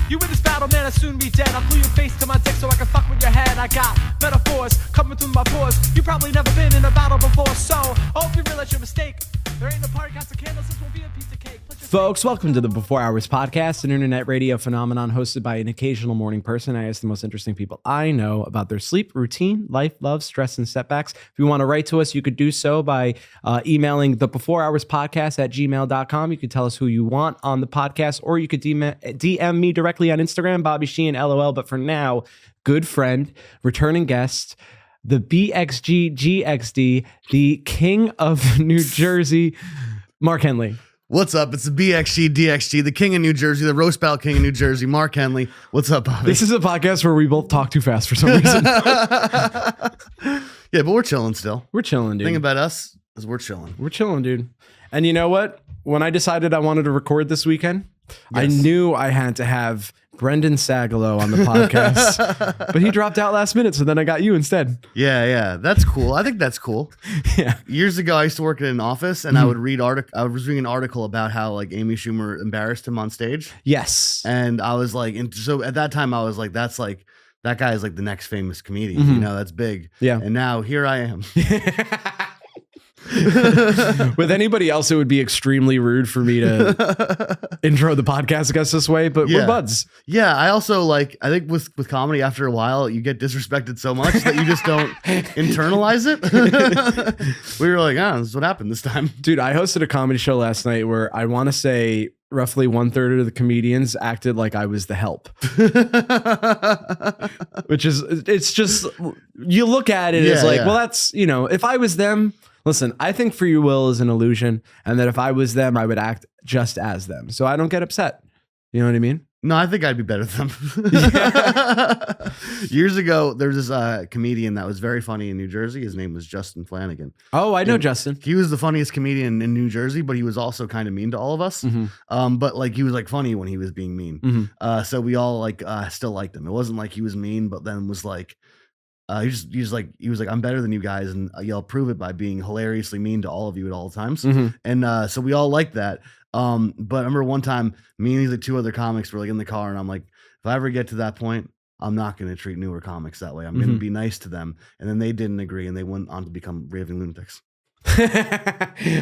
You in this battle, man, I'll soon be dead. I'll glue your face to my dick so I can fuck with your head. I got metaphors coming through my pores. You probably never been in a battle before, so I hope you realize your mistake. There ain't no party, got some candles, this will be a piece of cake. Folks, welcome to the Before Hours podcast, an internet radio phenomenon hosted by an occasional morning person. I ask the most interesting people I know about their sleep, routine, life, love, stress, and setbacks. If you want to write to us, you could do so by emailing the Before Hours podcast at gmail.com. You could tell us who you want on the podcast, or you could DM me directly on Instagram, Bobby Sheehan, LOL. But for now, good friend, returning guest, the BXG the king of New Jersey, Mark Henley. What's up? It's the BXG, the king of New Jersey, the roast battle king of New Jersey, Mark Henley. What's up, Bobby? This is a podcast where we both talk too fast for some reason. Yeah, but we're chilling still. We're chilling, dude. The thing about us is we're chilling. We're chilling, dude. And you know what? When I decided I wanted to record this weekend, I knew I had to have Brendan Sagalow on the podcast, but he dropped out last minute, so then I got you instead. Yeah, that's cool. I think that's cool. Yeah. Years ago, I used to work in an office, and I would read I was reading an article about how like Amy Schumer embarrassed him on stage. Yes. And I was like, and so at that time, I was like, that's like that guy is like the next famous comedian. You know, that's big. Yeah. And now here I am. With anybody else, it would be extremely rude for me to intro the podcast, I guess, this way, but we're buds. Yeah, I also like, I think with comedy, after a while, you get disrespected so much that you just don't internalize it. We were like, this is what happened this time. Dude, I hosted a comedy show last night where I want to say roughly 1/3 of the comedians acted like I was the help. Which is, it's just, you look at it as like, well, that's, you know, if I was them, listen, I think free will is an illusion, and that if I was them, I would act just as them. So I don't get upset. You know what I mean? No, I think I'd be better than them. Years ago, there was this comedian that was very funny in New Jersey. His name was Justin Flanagan. Oh, I know Justin. He was the funniest comedian in New Jersey, but he was also kind of mean to all of us. But like he was like funny when he was being mean. So we all like still liked him. It wasn't like he was mean, but then was like, he was like, I'm better than you guys, and I'll prove it by being hilariously mean to all of you at all times. And so we all liked that. But I remember one time, me and these like two other comics were like in the car, and I'm like, if I ever get to that point, I'm not going to treat newer comics that way. I'm going to be nice to them. And then they didn't agree, and they went on to become raving lunatics.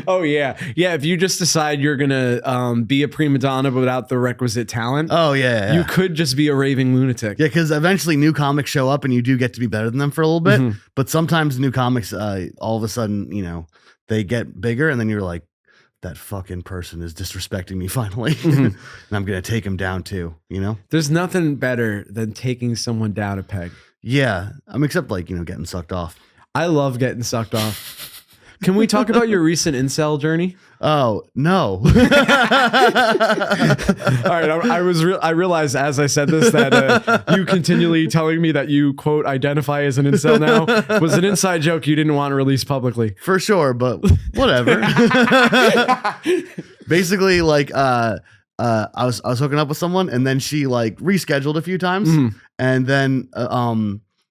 Oh yeah. If you just decide you're gonna be a prima donna without the requisite talent, you could just be a raving lunatic. Yeah, because eventually new comics show up and you do get to be better than them for a little bit. But sometimes new comics all of a sudden, you know, they get bigger, and then you're like, that fucking person is disrespecting me finally. And I'm gonna take him down too, you know? There's nothing better than taking someone down a peg. Yeah. Except like, you know, getting sucked off. I love getting sucked off. Can we talk about your recent incel journey? Oh, no. All right. I realized as I said this that you continually telling me that you, quote, identify as an incel now was an inside joke you didn't want to release publicly. For sure, but whatever. Basically, like, I was hooking up with someone, and then she like rescheduled a few times. And then,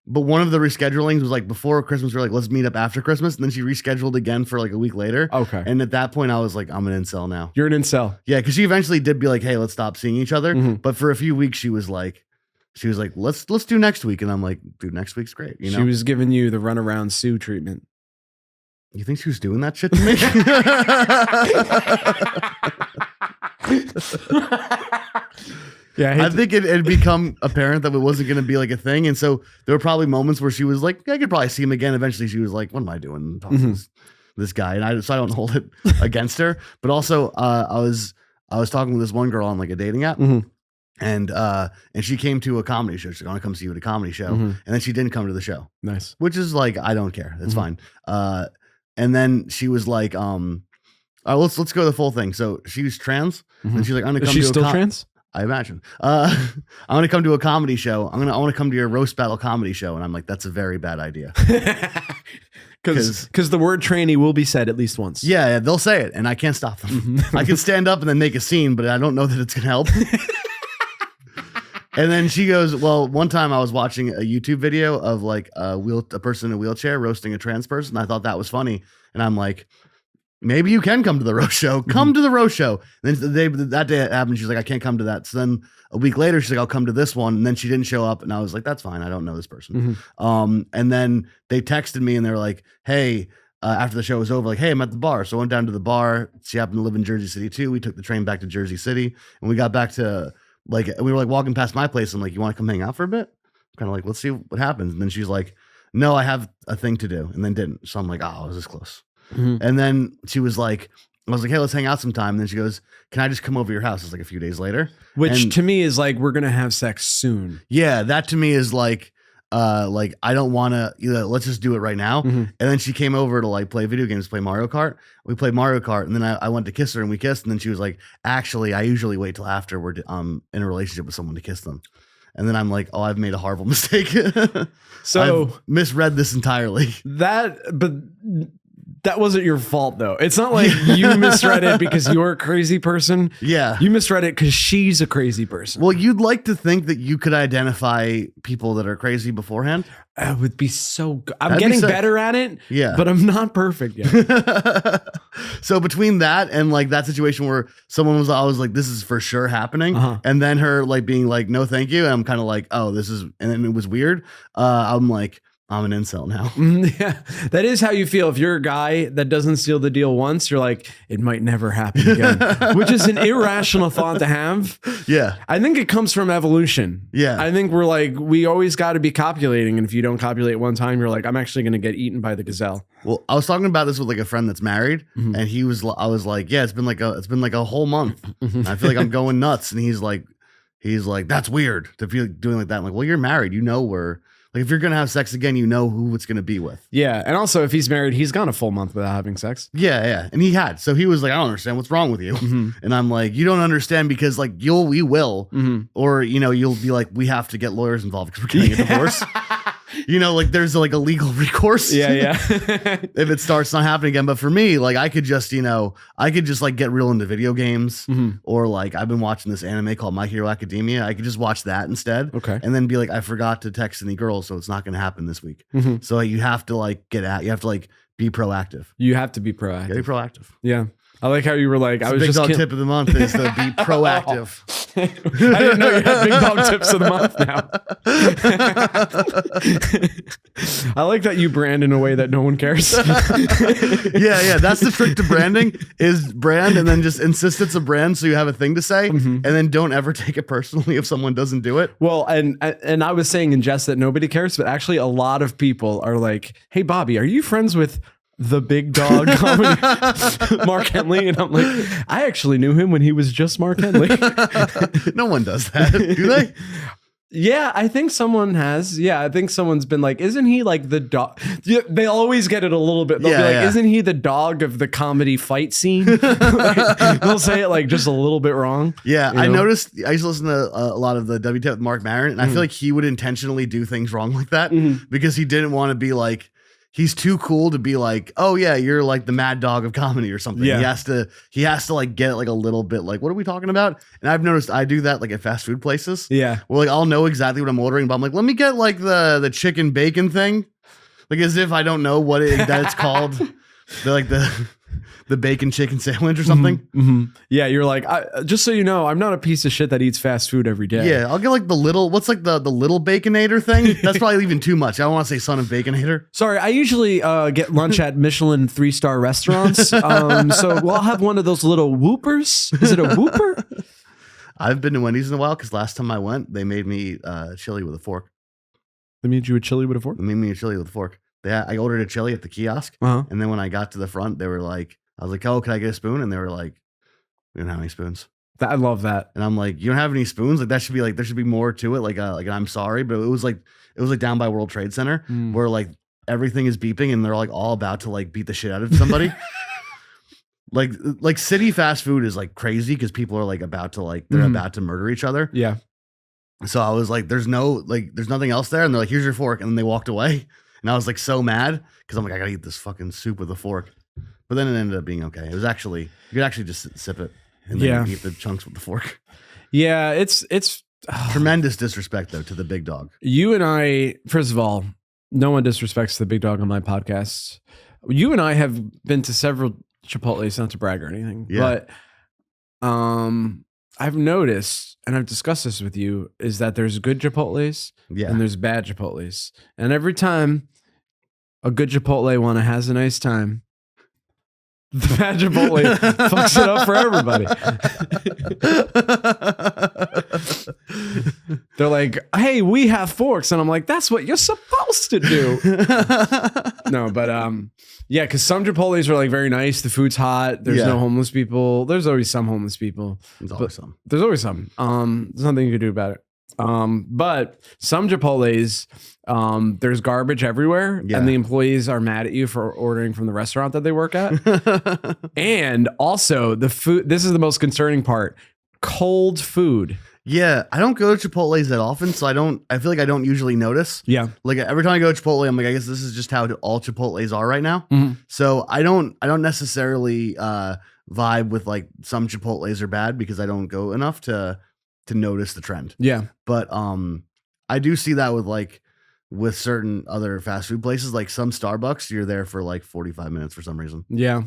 but one of the reschedulings was like before Christmas. We're like, let's meet up after Christmas. And then she rescheduled again for like a week later. Okay. And at that point, I was like, I'm an incel now. You're an incel. Yeah, because she eventually did be like, hey, let's stop seeing each other. But for a few weeks, she was like, let's do next week. And I'm like, dude, next week's great. You know? She was giving you the runaround Sue treatment. You think she was doing that shit to me? Yeah, I think it had become apparent that it wasn't going to be like a thing. And so there were probably moments where she was like, I could probably see him again. Eventually she was like, what am I doing? Talking to this guy. And so I don't hold it against her. But also I was talking with this one girl on like a dating app. And she came to a comedy show. She's like, I want to come see you at a comedy show. And then she didn't come to the show. Nice. Which is like, I don't care. That's fine. And then she was like, let's go the full thing. So she was trans. And she's like, I'm going to come to a still trans? I imagine. I'm going to come to a comedy show. I want to come to your roast battle comedy show. And I'm like, that's a very bad idea. Because the word tranny will be said at least once. Yeah, they'll say it, and I can't stop them. I can stand up and then make a scene, but I don't know that it's going to help. And then she goes, well, one time I was watching a YouTube video of like a person in a wheelchair roasting a trans person. I thought that was funny. And I'm like, maybe you can come to the roast show. Come to the roast show. And then that day it happened. She's like, I can't come to that. So then a week later, she's like, I'll come to this one. And then she didn't show up. And I was like, that's fine. I don't know this person. And then they texted me and they were like, hey, after the show was over, like, hey, I'm at the bar. So I went down to the bar. She happened to live in Jersey City too. We took the train back to Jersey City and we got back to we were like walking past my place. I'm like, you want to come hang out for a bit? Kind of like, let's see what happens. And then she's like, no, I have a thing to do. And then didn't. So I'm like, oh, I was this close. And then she was like, I was like, hey, let's hang out sometime. And then she goes, can I just come over to your house? It's like a few days later. Which to me is like, we're going to have sex soon. Yeah. That to me is like I don't want to, let's just do it right now. And then she came over to like play video games, play Mario Kart. We played Mario Kart. And then I went to kiss her and we kissed. And then she was like, actually, I usually wait till after we're in a relationship with someone to kiss them. And then I'm like, oh, I've made a horrible mistake. So I've misread this entirely. That wasn't your fault, though. It's not like you misread it because you're a crazy person. Yeah. You misread it because she's a crazy person. Well, you'd like to think that you could identify people that are crazy beforehand. It would be so good. I'm That'd be getting sick. better at it, Yeah. but I'm not perfect yet. So between that and like that situation where someone was, I was like, this is for sure happening. And then her like being like, no, thank you. And I'm kind of like, oh, this is, and then it was weird. I'm like, I'm an incel now. Yeah, that is how you feel. If you're a guy that doesn't seal the deal once, you're like, it might never happen again, which is an irrational thought to have. Yeah. I think it comes from evolution. Yeah. I think we're like, we always got to be copulating. And if you don't copulate one time, you're like, I'm actually going to get eaten by the gazelle. Well, I was talking about this with like a friend that's married and I was like, yeah, it's been like a whole month. I feel like I'm going nuts. And he's like, that's weird to feel doing like that. I'm like, well, you're married. You know, like if you're going to have sex again, you know who it's going to be with. Yeah. And also if he's married, he's gone a full month without having sex. Yeah. Yeah. And he had, so he was like, I don't understand what's wrong with you. And I'm like, you don't understand because like we will, or, you'll be like, we have to get lawyers involved because we're getting a divorce. Like there's like a legal recourse. Yeah. If it starts not happening again. But for me, like I could just like get real into video games or like I've been watching this anime called My Hero Academia. I could just watch that instead. Okay. And then be like, I forgot to text any girls, so it's not going to happen this week. So you have to like you have to like be proactive. You have to be proactive. Yeah, be proactive. Yeah. I like how you were like, I was big just dog tip of the month is to be proactive. I didn't know you had big dog tips of the month now. I like that you brand in a way that no one cares. Yeah. That's the trick to branding is brand and then just insist it's a brand so you have a thing to say and then don't ever take it personally if someone doesn't do it. Well, and I was saying in jest that nobody cares, but actually a lot of people are like, hey, Bobby, are you friends with the big dog comedy Mark Henley? And I'm like, I actually knew him when he was just Mark Henley. No one does that, do they? Yeah, I think someone has. Yeah, I think someone's been like, isn't he like the dog? Yeah, they always get it a little bit. They'll be like, isn't he the dog of the comedy fight scene? They'll say it like just a little bit wrong. Yeah, I noticed, I used to listen to a lot of the WTF with Mark Maron, and I feel like he would intentionally do things wrong like that because he didn't want to be like, he's too cool to be like, oh yeah, you're like the mad dog of comedy or something. Yeah. He has to like get it like a little bit like, what are we talking about? And I've noticed I do that like at fast food places. Yeah. Where like I'll know exactly what I'm ordering, but I'm like, let me get like the chicken bacon thing. Like as if I don't know what that it's called. They're like the bacon chicken sandwich or something. Yeah, you're like, just so you know, I'm not a piece of shit that eats fast food every day. Yeah, I'll get like the little Baconator thing. That's probably even too much. I don't want to say son of Baconator. Sorry, I usually get lunch at Michelin 3-star restaurants. So I'll have one of those little whoopers. Is it a whooper? I've been to Wendy's in a while because last time I went, they made me chili with a fork. They made you a chili with a fork? They made me a chili with a fork. I ordered a chili at the kiosk, and then when I got to the front, they were like, I was like, oh, can I get a spoon? And they were like, we don't have any spoons. I love that. And I'm like, you don't have any spoons? Like that should be like, there should be more to it. Like I'm sorry, but it was like down by World Trade Center where like everything is beeping and they're like all about to like beat the shit out of somebody. like city fast food is like crazy because people are like about to like, they're about to murder each other. Yeah. So I was like, there's nothing else there. And they're like, here's your fork. And then they walked away. And I was like so mad because I'm like, I gotta eat this fucking soup with a fork. But then it ended up being okay. It was actually, you could actually just sip it and then eat the chunks with the fork. Yeah, it's tremendous disrespect though to the big dog. You and I, first of all, no one disrespects the big dog on my podcast. You and I have been to several Chipotle, not to brag or anything, Yeah. but I've noticed, and I've discussed this with you, is that there's good Chipotles Yeah. and there's bad Chipotles. And every time a good Chipotle one has a nice time, the bad Chipotle fucks it up for everybody. They're like, hey, we have forks. And I'm like, that's what you're supposed to do. No, but yeah, because some Chipotles are like very nice. The food's hot. There's no homeless people. There's always some homeless people. There's always some. There's always some. There's nothing you can do about it. But some Chipotles, there's garbage everywhere, and the employees are mad at you for ordering from the restaurant that they work at. And also the food. This is the most concerning part: cold food. Yeah, I don't go to Chipotle's that often, so I feel like I don't usually notice. Yeah. Like every time I go to Chipotle, I'm like, I guess this is just how all Chipotle's are right now. Mm-hmm. So I don't necessarily vibe with like some Chipotle's are bad because I don't go enough to notice the trend. Yeah. But I do see that with certain other fast food places, like some Starbucks, you're there for like 45 minutes for some reason. Yeah.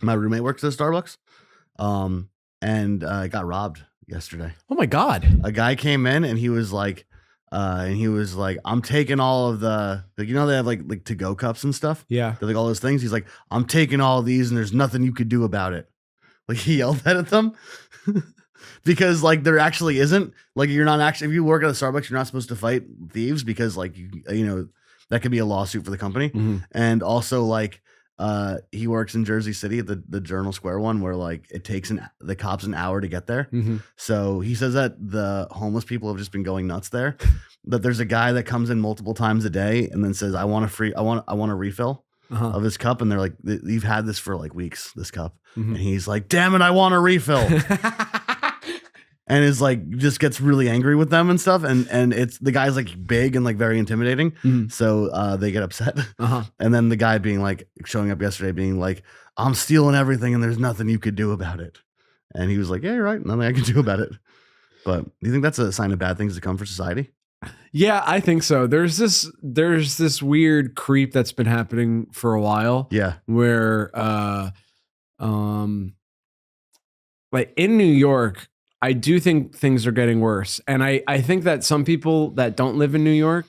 My roommate works at Starbucks, and got robbed yesterday. Oh my God. A guy came in and he was like, I'm taking all of the, like, you know, they have like to-go cups and stuff. Yeah. They're like all those things. He's like, I'm taking all of these and there's nothing you could do about it. Like he yelled that at them. Because like there actually isn't, like, you're not actually, if you work at a Starbucks, you're not supposed to fight thieves because like, you know, that could be a lawsuit for the company. Mm-hmm. And also like, he works in Jersey City at the Journal Square one where like it takes the cops an hour to get there. Mm-hmm. So he says that the homeless people have just been going nuts there, that there's a guy that comes in multiple times a day and then says, I want a refill of his cup. And they're like, you've had this for like weeks, this cup. Mm-hmm. And he's like, damn it, I want a refill. And is like, just gets really angry with them and stuff. And it's, the guy's like big and like very intimidating. Mm-hmm. So they get upset. And then the guy showing up yesterday being like, I'm stealing everything and there's nothing you could do about it. And he was like, yeah, you're right. Nothing I can do about it. But do you think that's a sign of bad things to come for society? Yeah, I think so. There's this weird creep that's been happening for a while. Yeah. Where like in New York, I do think things are getting worse. And I think that some people that don't live in New York,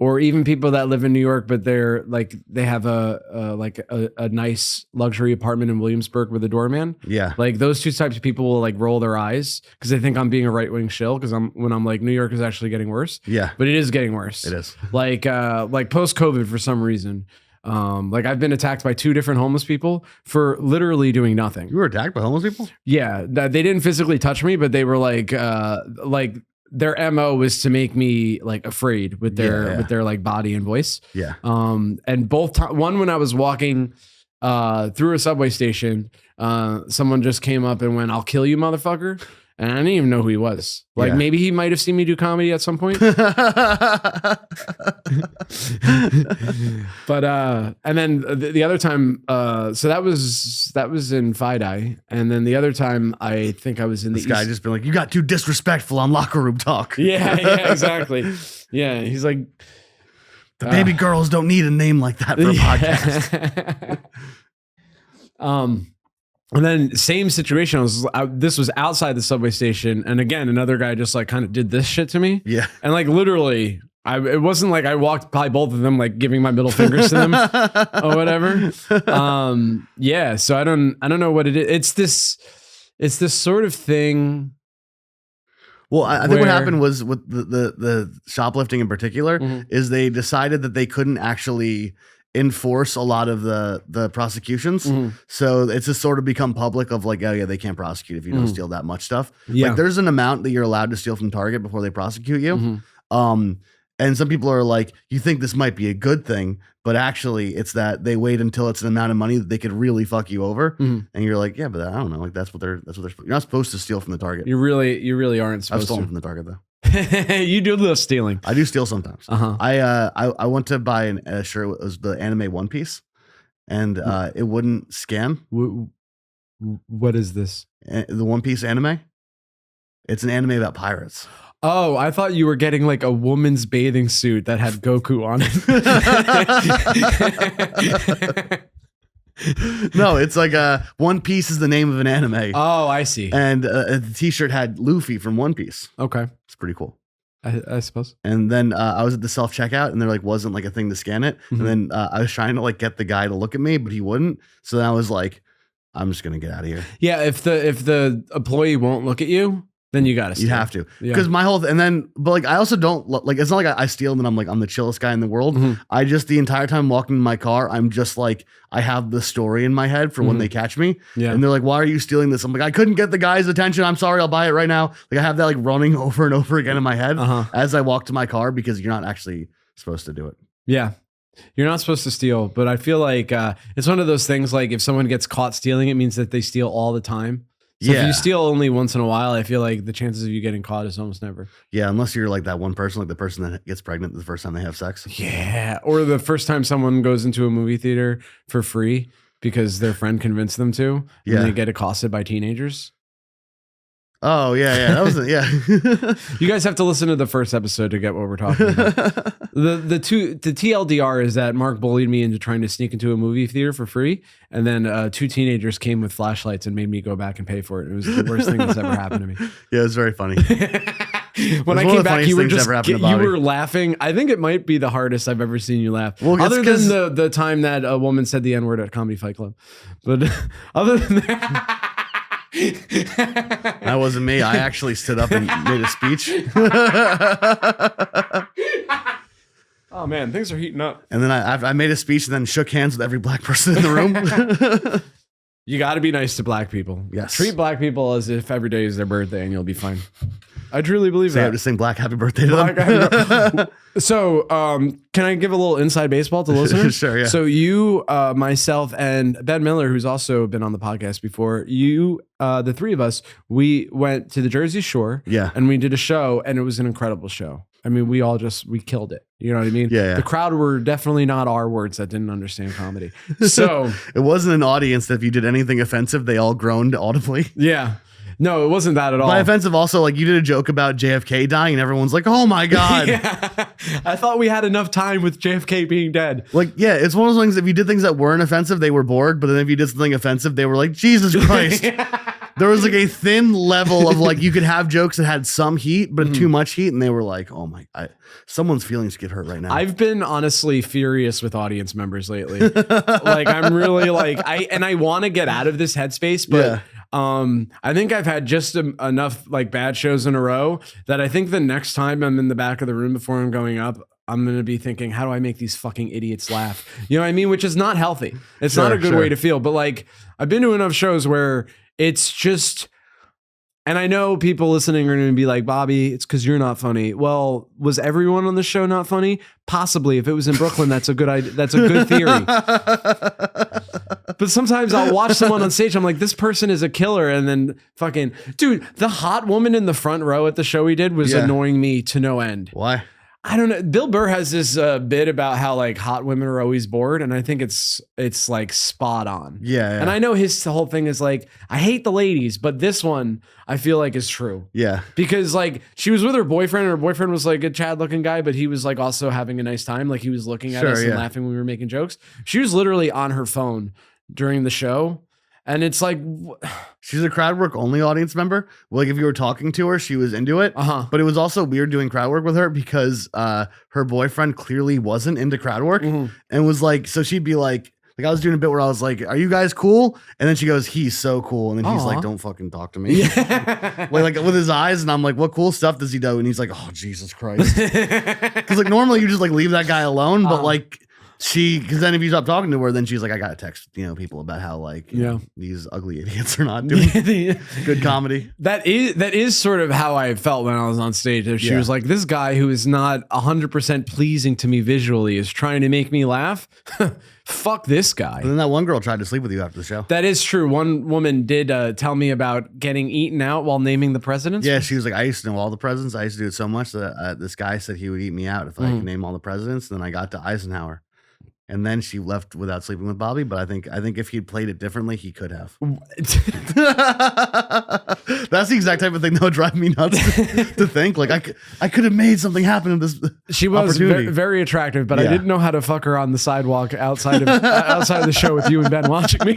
or even people that live in New York, but they're like, they have a nice luxury apartment in Williamsburg with a doorman. Yeah. Like those two types of people will like roll their eyes because they think I'm being a right-wing shill because when I'm like, New York is actually getting worse. Yeah. But it is getting worse. It is. Like post-COVID for some reason. Like I've been attacked by 2 different homeless people for literally doing nothing. You were attacked by homeless people? Yeah. They didn't physically touch me, but they were like their MO was to make me like afraid with their like body and voice. Yeah. And one when I was walking through a subway station, someone just came up and went, "I'll kill you, motherfucker." And I didn't even know who he was. Like maybe he might have seen me do comedy at some point. But and then the other time, so that was in FIDI, and then the other time I think I was in this guy just been like, you got too disrespectful on locker room talk. Yeah, exactly. Yeah, he's like, the baby girls don't need a name like that for a podcast. And then same situation. This was outside the subway station, and again, another guy just like kind of did this shit to me. Yeah, and like literally, it wasn't like I walked by both of them like giving my middle fingers to them or whatever. Yeah. So I don't know what it is. It's this sort of thing. Well, I think what happened was with the shoplifting in particular is they decided that they couldn't actually enforce a lot of the prosecutions. So it's just sort of become public of like, oh yeah, they can't prosecute if you don't steal that much stuff. Yeah. Like there's an amount that you're allowed to steal from Target before they prosecute you. And some people are like, you think this might be a good thing, but actually it's that they wait until it's an amount of money that they could really fuck you over. And you're like, yeah, but I don't know. Like that's what they're you're not supposed to steal from the Target. You really aren't supposed I've stolen to. from the Target though. You do a little stealing. I do steal sometimes. I went to buy a shirt. It was the anime One Piece, and it wouldn't scan. What is this? The One Piece anime. It's an anime about pirates. Oh, I thought you were getting like a woman's bathing suit that had Goku on it. No, it's like One Piece is the name of an anime. Oh, I see. And the t-shirt had Luffy from One Piece. Okay. It's pretty cool. I suppose. And then I was at the self-checkout and there like wasn't like a thing to scan it. And then I was trying to like get the guy to look at me, but he wouldn't. So then I was like, I'm just going to get out of here. Yeah. If the employee won't look at you, then you got to steal. You have to. Because my whole, but like I also don't, like it's not like I steal and then I'm like, I'm the chillest guy in the world. I just, the entire time walking in my car, I'm just like, I have the story in my head for when they catch me. Yeah. And they're like, why are you stealing this? I'm like, I couldn't get the guy's attention. I'm sorry. I'll buy it right now. Like I have that like running over and over again in my head as I walk to my car because you're not actually supposed to do it. Yeah. You're not supposed to steal, but I feel like it's one of those things like if someone gets caught stealing, it means that they steal all the time. So if you steal only once in a while, I feel like the chances of you getting caught is almost never. Yeah, unless you're like that one person, like the person that gets pregnant the first time they have sex. Yeah, or the first time someone goes into a movie theater for free because their friend convinced them to, and they get accosted by teenagers. Oh, yeah. That was it. Yeah. You guys have to listen to the first episode to get what we're talking about. The TLDR is that Mark bullied me into trying to sneak into a movie theater for free. And then 2 teenagers came with flashlights and made me go back and pay for it. It was the worst thing that's ever happened to me. Yeah, it was very funny. When I came back, you were laughing. I think it might be the hardest I've ever seen you laugh. Well, other than the time that a woman said the N-word at Comedy Fight Club. But other than that... That wasn't me. I actually stood up and made a speech. Oh man, things are heating up. And then I made a speech and then shook hands with every black person in the room. You got to be nice to black people. Yes. Treat black people as if every day is their birthday and you'll be fine. I truly believe that. I have to sing Black Happy Birthday to them. So, can I give a little inside baseball to listeners? Sure, yeah. So you, myself, and Ben Miller, who's also been on the podcast before, the three of us, we went to the Jersey Shore. Yeah. And we did a show, and it was an incredible show. I mean, we killed it. You know what I mean? Yeah. The crowd were definitely not our words that didn't understand comedy. So it wasn't an audience that if you did anything offensive, they all groaned audibly. Yeah. No, it wasn't that at all. By offensive, also, like you did a joke about JFK dying and everyone's like, oh my God. Yeah. I thought we had enough time with JFK being dead. Like, yeah, it's one of those things. If you did things that weren't offensive, they were bored. But then if you did something offensive, they were like, Jesus Christ. There was like a thin level of like, you could have jokes that had some heat, but too much heat. And they were like, oh my, someone's feelings get hurt right now. I've been honestly furious with audience members lately. Like I'm really like, I want to get out of this headspace, but I think I've had just enough like bad shows in a row that I think the next time I'm in the back of the room before I'm going up, I'm going to be thinking, how do I make these fucking idiots laugh? You know what I mean? Which is not healthy. It's not a good way to feel, but like I've been to enough shows where it's just, and I know people listening are going to be like, Bobby, it's because you're not funny. Well, was everyone on the show not funny? Possibly. If it was in Brooklyn, that's a good idea. That's a good theory. But sometimes I'll watch someone on stage. I'm like, this person is a killer. And then fucking, dude, the hot woman in the front row at the show we did was annoying me to no end. Why? I don't know. Bill Burr has this bit about how like hot women are always bored, and I think it's like spot on. Yeah. And I know his whole thing is like, I hate the ladies, but this one I feel like is true. Yeah. Because like she was with her boyfriend, and her boyfriend was like a Chad looking guy, but he was like also having a nice time. Like he was looking at us and laughing when we were making jokes. She was literally on her phone during the show. And it's like, she's a crowd work only audience member. Like if you were talking to her, she was into it. But it was also weird doing crowd work with her because her boyfriend clearly wasn't into crowd work and was like, so she'd be like I was doing a bit where I was like, are you guys cool? And then she goes, he's so cool. And then he's like, don't fucking talk to me. like with his eyes. And I'm like, what cool stuff does he do? And he's like, oh, Jesus Christ. Because like normally you just like leave that guy alone. But like, because then if you stop talking to her, then she's like, I gotta text people about how like these ugly idiots are not doing good comedy. That is sort of how I felt when I was on stage. She was like, this guy who is not 100% pleasing to me visually is trying to make me laugh. Fuck this guy. And then that one girl tried to sleep with you after the show. That is true. One woman did tell me about getting eaten out while naming the presidents. Yeah, she was like, I used to know all the presidents. I used to do it so much that this guy said he would eat me out if I could name all the presidents. And then I got to Eisenhower. and then she left without sleeping with Bobby. But I think if he'd played it differently, he could have. That's the exact type of thing that would drive me nuts to think. Like I could have made something happen in this. She was very attractive, but I didn't know how to fuck her on the sidewalk outside of the show with you and Ben watching me.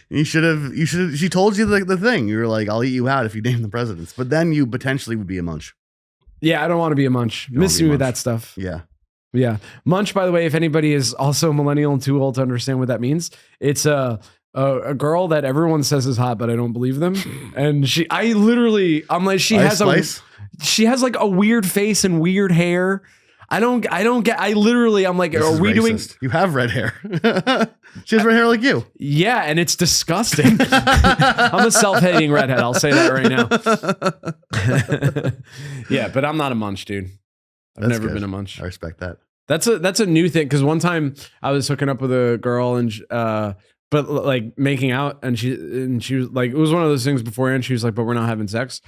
You should have. She told you the thing. You were like, "I'll eat you out if you name the presidents," but then you potentially would be a munch. Yeah, I don't want to be a munch. Miss me with that stuff. Yeah. Yeah. Munch, by the way, if anybody is also a millennial and too old to understand what that means, it's a girl that everyone says is hot, but I don't believe them. And she has like a weird face and weird hair. I'm like, This are we racist. doing? You have red hair. She has red hair like you. Yeah, and it's disgusting. I'm a self-hating redhead. I'll say that right now. Yeah, but I'm not a munch, dude. I've never been a munch. I respect that. That's a new thing, because one time I was hooking up with a girl and but like making out, and she was like, it was one of those things beforehand. She was like, but we're not having sex.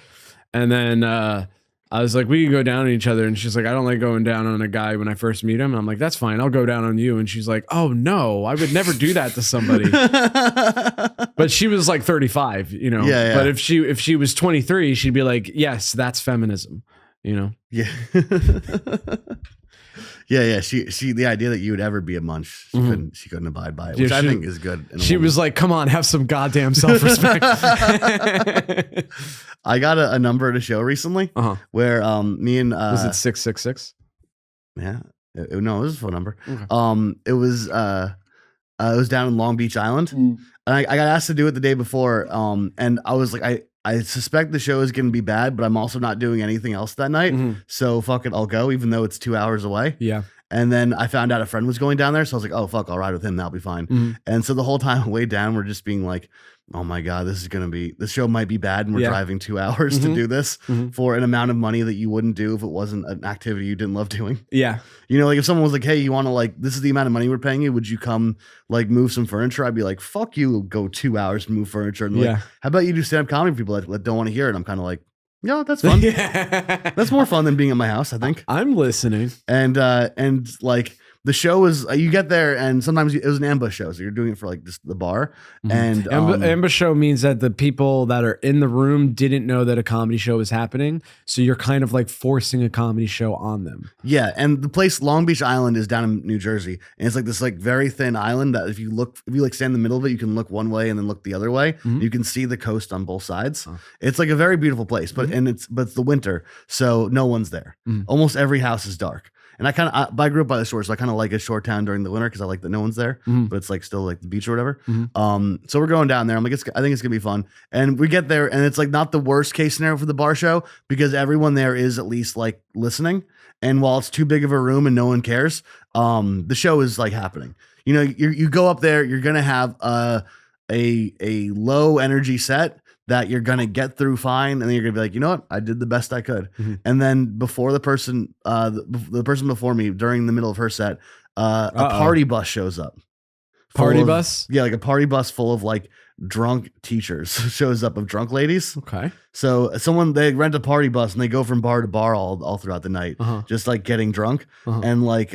And then I was like, we can go down on each other. And she's like, I don't like going down on a guy when I first meet him. And I'm like, that's fine. I'll go down on you. And she's like, oh no, I would never do that to somebody. But she was like 35, you know. Yeah. But if she was 23, she'd be like, yes, that's feminism, you know. Yeah. Yeah. She the idea that you would ever be a munch, she couldn't abide by it, which I think is good. She was like, come on, have some goddamn self-respect. I got a number at a show recently where me and was it 666? Yeah. No, it was a phone number. Okay. It was down in Long Beach Island. And I got asked to do it the day before. And I was like, I suspect the show is going to be bad, but I'm also not doing anything else that night. So fuck it, I'll go, even though it's 2 hours away. Yeah. And then I found out a friend was going down there. So I was like, oh, fuck, I'll ride with him. That'll be fine. And so the whole time way down, we're just being like, oh my God, this show might be bad. And we're driving 2 hours to do this for an amount of money that you wouldn't do if it wasn't an activity you didn't love doing. Yeah. You know, like if someone was like, hey, you want to like, this is the amount of money we're paying you. Would you come like move some furniture? I'd be like, fuck you, go 2 hours to move furniture. And like, how about you do stand-up comedy for people that don't want to hear it? I'm kind of like, yeah, that's fun. That's more fun than being at my house, I think. I'm listening. And like the show is, you get there and sometimes it was an ambush show. So you're doing it for like just the bar. And ambush show means that the people that are in the room didn't know that a comedy show was happening. So you're kind of like forcing a comedy show on them. Yeah. And the place, Long Beach Island, is down in New Jersey. And it's like this like very thin island that if you like stand in the middle of it, you can look one way and then look the other way. You can see the coast on both sides. It's like a very beautiful place, but it's the winter. So no one's there. Almost every house is dark. And I grew up by the shore, so I kind of like a shore town during the winter because I like that no one's there, but it's like still like the beach or whatever. So we're going down there. I'm like, I think it's gonna be fun. And we get there, and it's like not the worst case scenario for the bar show because everyone there is at least like listening. And while it's too big of a room and no one cares, the show is like happening. You know, you go up there, you're gonna have a low energy set that you're going to get through fine. And then you're going to be like, you know what? I did the best I could. And then before the person before me, during the middle of her set, a party bus shows up. Party bus? Yeah. Like a party bus full of like drunk teachers shows up of drunk ladies. Okay. So they rent a party bus and they go from bar to bar all throughout the night, just like getting drunk. And like,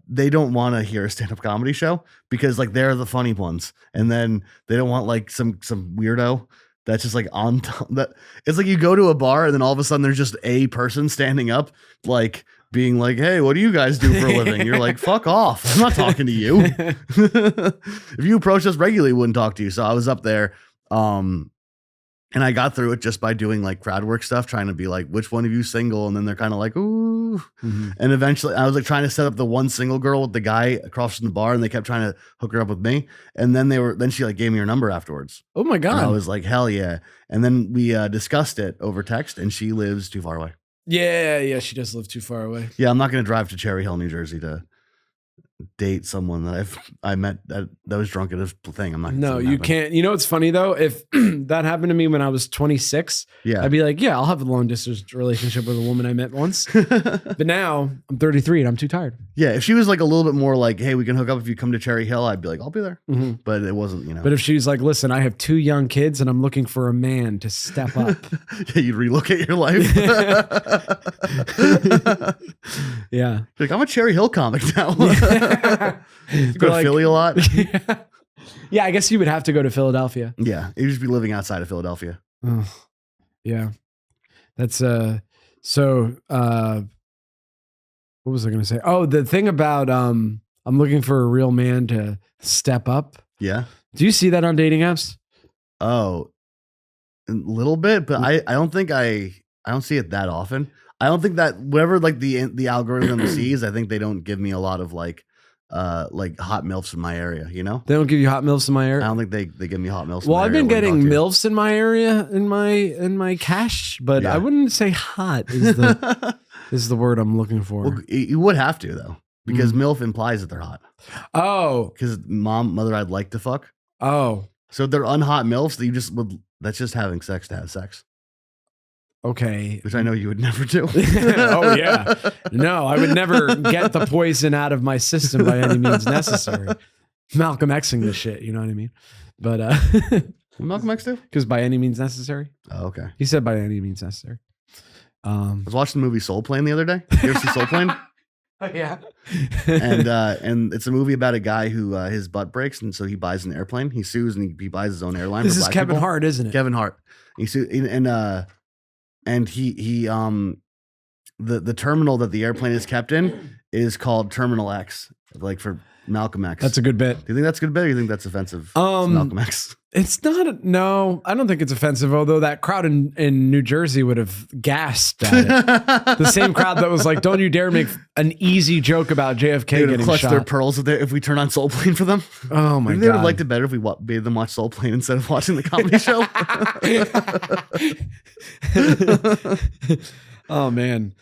they don't want to hear a stand-up comedy show because like they're the funny ones. And then they don't want like some weirdo that's just like on top. That it's like you go to a bar and then all of a sudden there's just a person standing up, like being like, hey, what do you guys do for a living? You're like, fuck off. I'm not talking to you. If you approach us regularly, we wouldn't talk to you. So I was up there. And I got through it just by doing like crowd work stuff, trying to be like, which one of you single? And then they're kind of like, ooh. And eventually I was like trying to set up the one single girl with the guy across from the bar, and they kept trying to hook her up with me. And then she like gave me her number afterwards. Oh my God. And I was like, hell yeah. And then we discussed it over text, and she lives too far away. Yeah. She does live too far away. Yeah. I'm not going to drive to Cherry Hill, New Jersey to date someone that I met that was drunk at a thing. I'm not. No, you can't. You know what's funny though? If that happened to me when I was 26, I'd be like, yeah, I'll have a long distance relationship with a woman I met once. But now I'm 33 and I'm too tired. Yeah, if she was like a little bit more like, hey, we can hook up if you come to Cherry Hill, I'd be like, I'll be there. But it wasn't, you know. But if she's like, listen, I have 2 young kids and I'm looking for a man to step up. Yeah, you'd relocate your life. Yeah. Like, I'm a Cherry Hill comic now. You go to Philly a lot? Yeah, I guess you would have to go to Philadelphia. Yeah, you'd just be living outside of Philadelphia. Oh, yeah. That's so what was I going to say? Oh, the thing about I'm looking for a real man to step up. Yeah. Do you see that on dating apps? Oh, a little bit, but I don't think I don't see it that often. I don't think that whatever like the algorithm sees, I think they don't give me a lot of like hot milfs in my area, you know? They don't give you hot milfs in my I area. don't think they give me hot milfs. Well, in my I've been area getting milfs in my area in my cache, but Yeah. I wouldn't say hot is the is the word I'm looking for. Well, you would have to though, because milf implies that they're hot. Oh, Because mother, I'd like to fuck. oh, So if they're unhot milfs, you just would. That's just having sex to have sex, okay. which I know you would never do. Oh yeah, no, I would never get the poison out of my system by any means necessary. Malcolm Xing this shit, you know what I mean? But Malcolm X do? because by any means necessary, Oh, okay. he said by any means necessary. I was watching the movie Soul Plane the other day. You ever see Soul Plane? Oh yeah, And it's a movie about a guy who his butt breaks, and so he buys an airplane. He sues and he buys his own airline. this for is black Kevin people. Hart, isn't it? Kevin Hart. He sued and he the terminal that the airplane is kept in is called Terminal X, like for Malcolm X. That's a good bit. Do you think that's a good bit, or do you think that's offensive? to Malcolm X. It's not. No, I don't think it's offensive. Although that crowd in New Jersey would have gasped at it. The same crowd that was like, "Don't you dare make an easy joke about JFK They would have getting clutched shot." their pearls if we turn on Soul Plane for them. Oh my Maybe god! they would have liked it better if we made them watch Soul Plane instead of watching the comedy show. Oh man,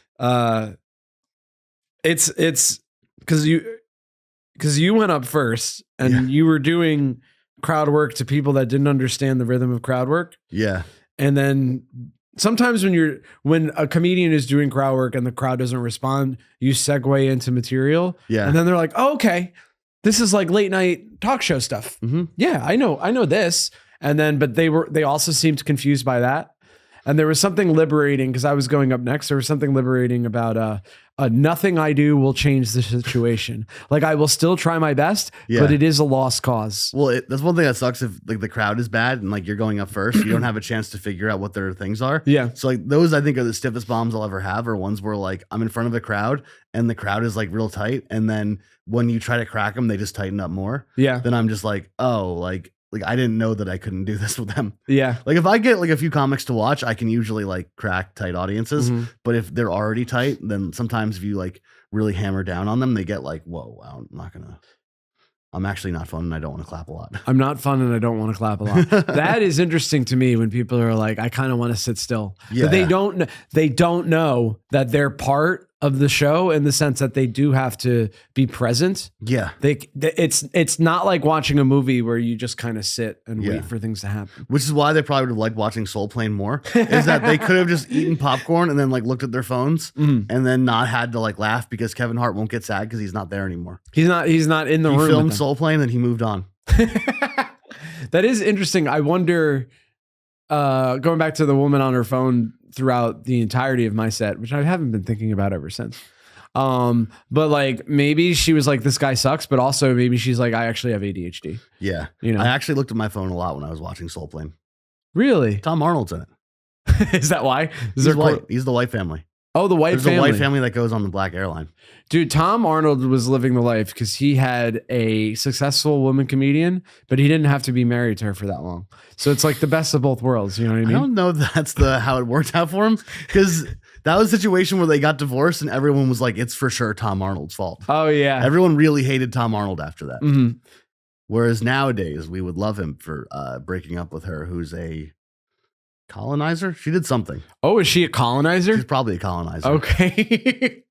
it's because you went up first and you were doing crowd work to people that didn't understand the rhythm of crowd work. Yeah. And then sometimes when a comedian is doing crowd work and the crowd doesn't respond, you segue into material. Yeah. And then they're like, oh, okay, this is like late night talk show stuff. Mm-hmm. Yeah, I know this. And then, but they also seemed confused by that. And there was something liberating because I was going up next. There was something liberating about nothing I do will change the situation. Like I will still try my best, but it is a lost cause. Well, that's one thing that sucks if like the crowd is bad and like you're going up first, you don't have a chance to figure out what their things are. Yeah. So like those I think are the stiffest bombs I'll ever have, are ones where like I'm in front of a crowd and the crowd is like real tight, and then when you try to crack them, they just tighten up more. Yeah. Then I'm just like, oh, like I didn't know that I couldn't do this with them. Yeah. Like if I get like a few comics to watch, I can usually like crack tight audiences. Mhm. But if they're already tight, then sometimes if you like really hammer down on them, they get like, whoa, I'm actually not fun and I don't want to clap a lot. I'm not fun and I don't want to clap a lot. That is interesting to me when people are like, I kind of want to sit still. Yeah. But they don't know that they're part of the show in the sense that they do have to be present. Yeah. It's not like watching a movie where you just kind of sit and Yeah. wait for things to happen. Which is why they probably would have liked watching Soul Plane more, is that they could have just eaten popcorn and then like looked at their phones and then not had to like laugh because Kevin Hart won't get sad because he's not there anymore. He's not in the He room. filmed with them. Soul Plane and he moved on. That is interesting. I wonder, going back to the woman on her phone throughout the entirety of my set, which I haven't been thinking about ever since. But like maybe she was like, this guy sucks, but also maybe she's like, I actually have ADHD. Yeah. You know? I actually looked at my phone a lot when I was watching Soul Plane. Really? Tom Arnold's in it. Is that why? He's white. He's the white family. Oh, the white There's family. a white family that goes on the black airline. Dude, Tom Arnold was living the life because he had a successful woman comedian, but he didn't have to be married to her for that long. So it's like the best of both worlds. You know what I I mean? don't know if that's how it worked out for him, because that was a situation where they got divorced and everyone was like, it's for sure Tom Arnold's fault. Oh, yeah. Everyone really hated Tom Arnold after that. Mhm. Whereas nowadays we would love him for breaking up with her, who's a colonizer. She did something. Oh, is she a colonizer? She's probably a colonizer. Okay.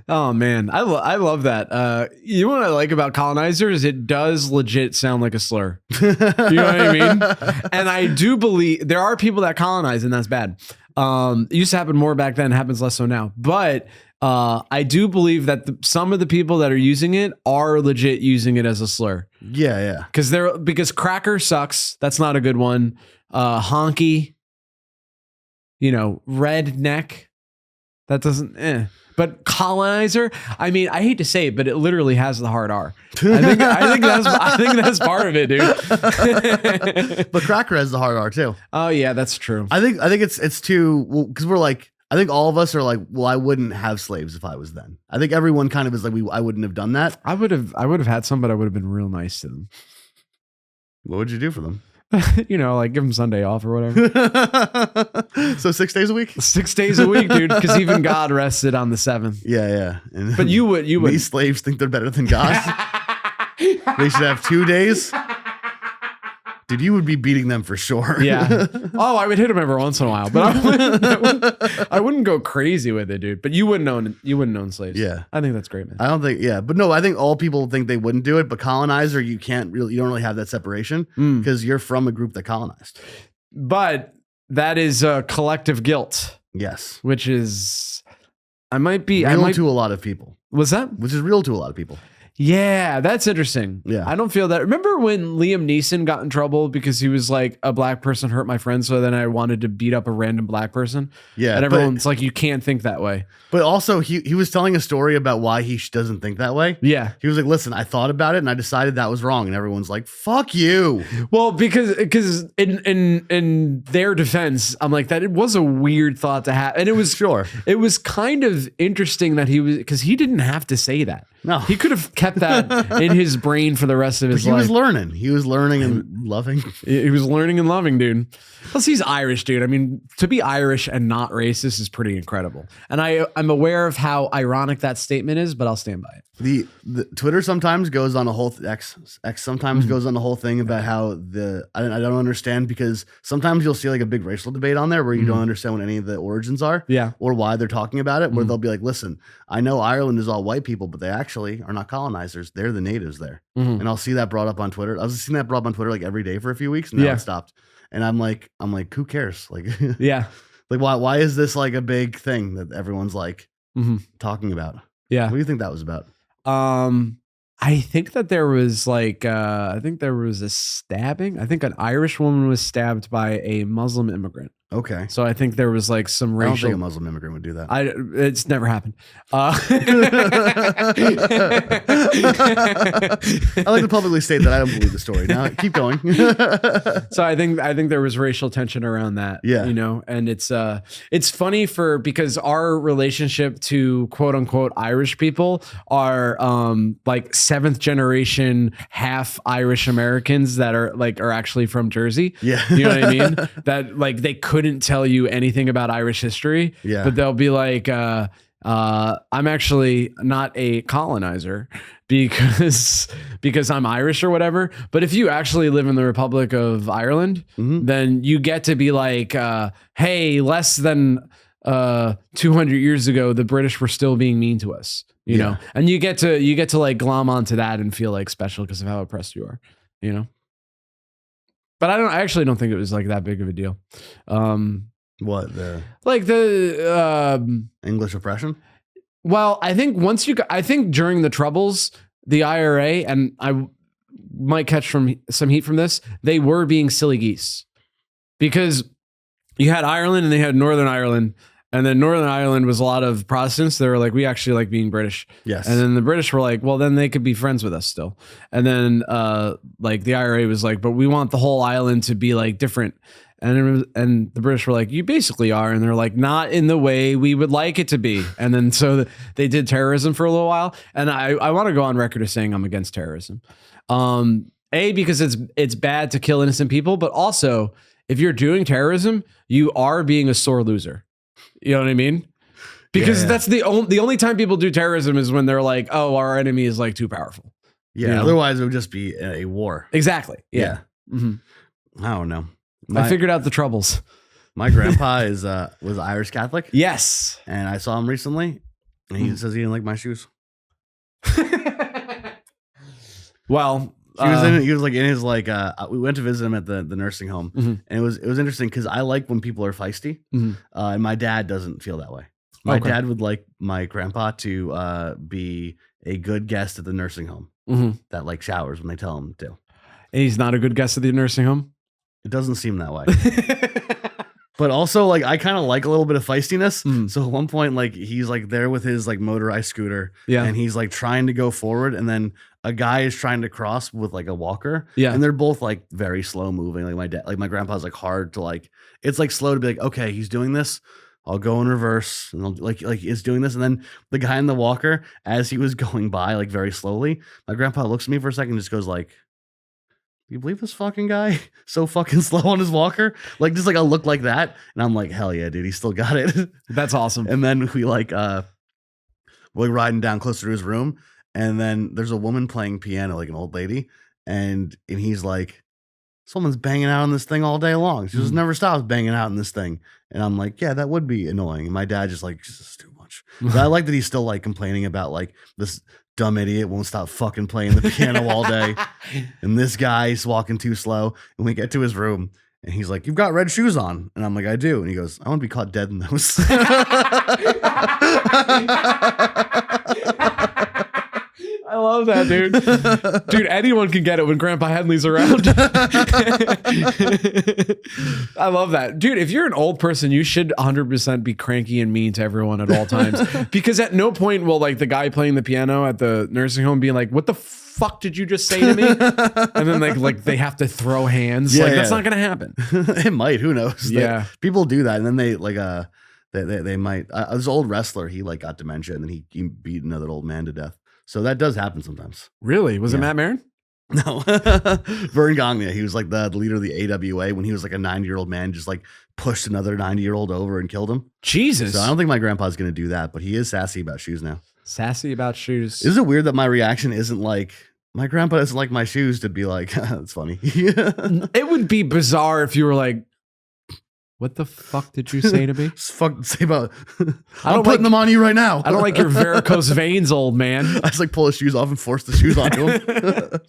Oh man, I love that. You know what I like about colonizer is it does legit sound like a slur. You know what I mean? And I do believe there are people that colonize, and that's bad. It used to happen more back then, happens less so now. But I do believe that some of the people that are using it are legit using it as a slur. Yeah. Because cracker sucks. That's not a good one. Honky, redneck. That doesn't. But colonizer. I mean, I hate to say it, but it literally has the hard R. I think that's part of it, dude. But cracker has the hard R too. Oh yeah, that's true. I think it's too, because we're like, I think all of us are like, well, I wouldn't have slaves if I was then. I think everyone kind of is like, I wouldn't have done that. I would have had some, but I would have been real nice to them. What would you do for them? Like give them Sunday off or whatever. So 6 days a week? 6 days a week, dude, because even God rested on the seventh. Yeah. And but you would. These slaves think they're better than God. They should have 2 days. Dude, you would be beating them for sure. Yeah. Oh, I would hit them every once in a while, but I wouldn't go crazy with it, dude. But you wouldn't own slaves. Yeah. I think that's great, man. I don't think, but no, I think all people think they wouldn't do it, but colonizer, you don't really have that separation because you're from a group that colonized. But that is a collective guilt. Yes. Which is, to a lot of people. What's that? Which is real to a lot of people. Yeah, that's interesting. Yeah. I don't feel that. Remember when Liam Neeson got in trouble because he was like, a black person hurt my friend, so then I wanted to beat up a random black person? Yeah. And everyone's like, you can't think that way. But also, he was telling a story about why he doesn't think that way. Yeah. He was like, listen, I thought about it and I decided that was wrong. And everyone's like, fuck you. Well, because in their defense, I'm like, that it was a weird thought to have. And it was it was kind of interesting that because he didn't have to say that. No. He could have kept that in his brain for the rest of his life. He was learning. He was learning and loving. He was learning and loving, dude. Plus, he's Irish, dude. I mean, to be Irish and not racist is pretty incredible. And I'm aware of how ironic that statement is, but I'll stand by it. The Twitter sometimes goes on a whole X sometimes goes on the whole thing about how I don't understand, because sometimes you'll see like a big racial debate on there where you don't understand what any of the origins are, or why they're talking about it, where they'll be like, listen, I know Ireland is all white people, but they actually are not colonizers. They're the natives there. And I'll see that brought up on Twitter. I was seeing that brought up on Twitter like every day for a few weeks, and now it stopped. And I'm like, who cares? Like, yeah, like why is this like a big thing that everyone's like talking about? Yeah, what do you think that was about? I think that there was a stabbing. I think an Irish woman was stabbed by a Muslim immigrant. Okay. So I think there was like some racial. I don't think a Muslim immigrant would do that. It's never happened. I like to publicly state that I don't believe the story. Now keep going. So I think there was racial tension around that. Yeah. And it's funny because our relationship to quote unquote Irish people are like 7th generation half Irish Americans that are actually from Jersey. Yeah. You know what I mean? That like they couldn't tell you anything about Irish history. Yeah. But they'll be like, I'm actually not a colonizer because I'm Irish or whatever. But if you actually live in the Republic of Ireland, then you get to be like, hey, less than 200 years ago, the British were still being mean to us, you know, and you get to like glom onto that and feel like special because of how oppressed you are, you know. But I actually don't think it was like that big of a deal. What the English oppression? Well, I think during the Troubles, the IRA, and I might catch some heat from this, they were being silly geese because you had Ireland and they had Northern Ireland. And then Northern Ireland was a lot of Protestants. They were like, we actually like being British. Yes. And then the British were like, well, then they could be friends with us still. And then like the IRA was like, but we want the whole island to be like different. And the British were like, you basically are. And they're like, not in the way we would like it to be. And then so they did terrorism for a little while. And I want to go on record as saying I'm against terrorism. Because it's bad to kill innocent people, but also if you're doing terrorism, you are being a sore loser. You know what I mean? Because that's the only time people do terrorism is when they're like, oh, our enemy is like too powerful. Yeah. You know? Otherwise, it would just be a war. Exactly. Yeah. I don't know. I figured out the troubles. My grandpa was Irish Catholic. Yes. And I saw him recently, and he says he didn't like my shoes. Well, he was like in his like we went to visit him at the nursing home, and it was interesting because I like when people are feisty, and my dad doesn't feel that way. My dad would like my grandpa to be a good guest at the nursing home that like showers when they tell him to. And he's not a good guest at the nursing home. It doesn't seem that way. But also, like, I kind of like a little bit of feistiness. Mm. So at one point, like, he's like there with his like motorized scooter, Yeah. and he's like trying to go forward, and then a guy is trying to cross with like a walker. Yeah. And they're both like very slow moving. Like my dad, like my grandpa's like hard to like, it's like slow to be like, okay, he's doing this. I'll go in reverse, and I'll, like is doing this. And then the guy in the walker, as he was going by, like very slowly, my grandpa looks at me for a second and just goes like, "Do you believe this fucking guy so fucking slow on his walker?" Like just like a look like that. And I'm like, hell yeah, dude, he still got it. That's awesome. And then we like we're riding down closer to his room, and then there's a woman playing piano, like an old lady, and he's like, "This woman's banging out on this thing all day long. She just never stops banging out in this thing." And I'm like, yeah, that would be annoying. And my dad just like, this is too much. But I like that he's still like complaining about like this dumb idiot won't stop fucking playing the piano all day. And this guy's walking too slow. And we get to his room and he's like, "You've got red shoes on." And I'm like, "I do." And he goes, "I want to be caught dead in those." I love that, dude. Dude, anyone can get it when Grandpa Henley's around. I love that. Dude, if you're an old person, you should 100% be cranky and mean to everyone at all times. Because at no point will like the guy playing the piano at the nursing home be like, "What the fuck did you just say to me?" And then like they have to throw hands. Yeah, like yeah. that's not gonna happen. It might, who knows? Yeah. People do that. And then they like they might this old wrestler, he like got dementia, and then he beat another old man to death. So that does happen sometimes. Really? Was it Yeah. Matt Maron? No. Vern Gagne, he was like the leader of the AWA when he was like a 90-year-old man, just like pushed another 90-year-old over and killed him. Jesus. So I don't think my grandpa's going to do that, but he is sassy about shoes now. Sassy about shoes. Is it weird that my reaction isn't like, my grandpa doesn't like my shoes, to be like, that's funny. It would be bizarre if you were like, "What the fuck did you say to me?" Say about, I I'm don't putting like- them on you right now. I don't like your varicose veins, old man. I just like pull his shoes off and force the shoes onto him.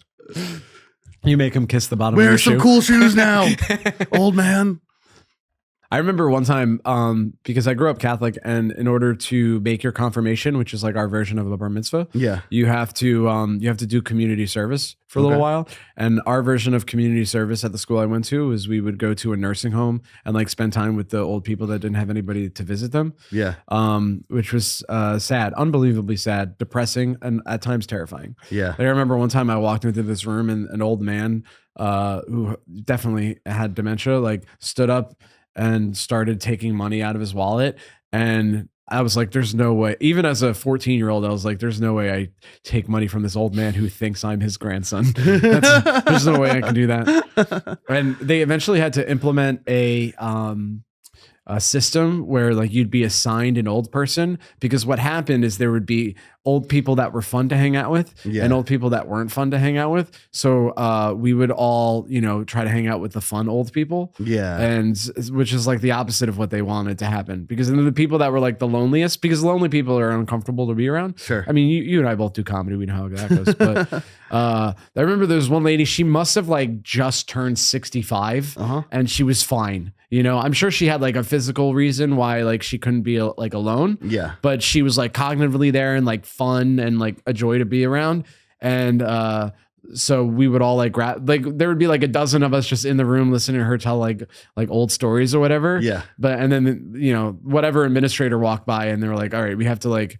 You make him kiss the bottom Wear of some your shoe. cool shoes now, old man. I remember one time, because I grew up Catholic, and in order to make your confirmation, which is like our version of a bar mitzvah, Yeah. you have to do community service for a little Okay. while. And our version of community service at the school I went to was we would go to a nursing home and like spend time with the old people that didn't have anybody to visit them. Yeah. Which was sad, unbelievably sad, depressing, and at times terrifying. Yeah. I remember one time I walked into this room and an old man who definitely had dementia like stood up and started taking money out of his wallet. And I was like, there's no way, even as a 14-year-old, I was like, there's no way I take money from this old man who thinks I'm his grandson. There's no way I can do that. And they eventually had to implement a system where like you'd be assigned an old person, because what happened is there would be old people that were fun to hang out with Yeah. and old people that weren't fun to hang out with. So we would all, try to hang out with the fun old people. Yeah. And which is like the opposite of what they wanted to happen, because then the people that were like the loneliest, because lonely people are uncomfortable to be around. Sure. I mean, you and I both do comedy. We know how that goes. But I remember there was one lady, she must have like just turned 65 Uh-huh. and she was fine. I'm sure she had like a physical reason why like she couldn't be like alone, Yeah. but she was like cognitively there and like fun and like a joy to be around. And so we would all like there would be like a dozen of us just in the room listening to her tell like old stories or whatever. Yeah. But and then whatever administrator walked by and they were like, "All right, we have to like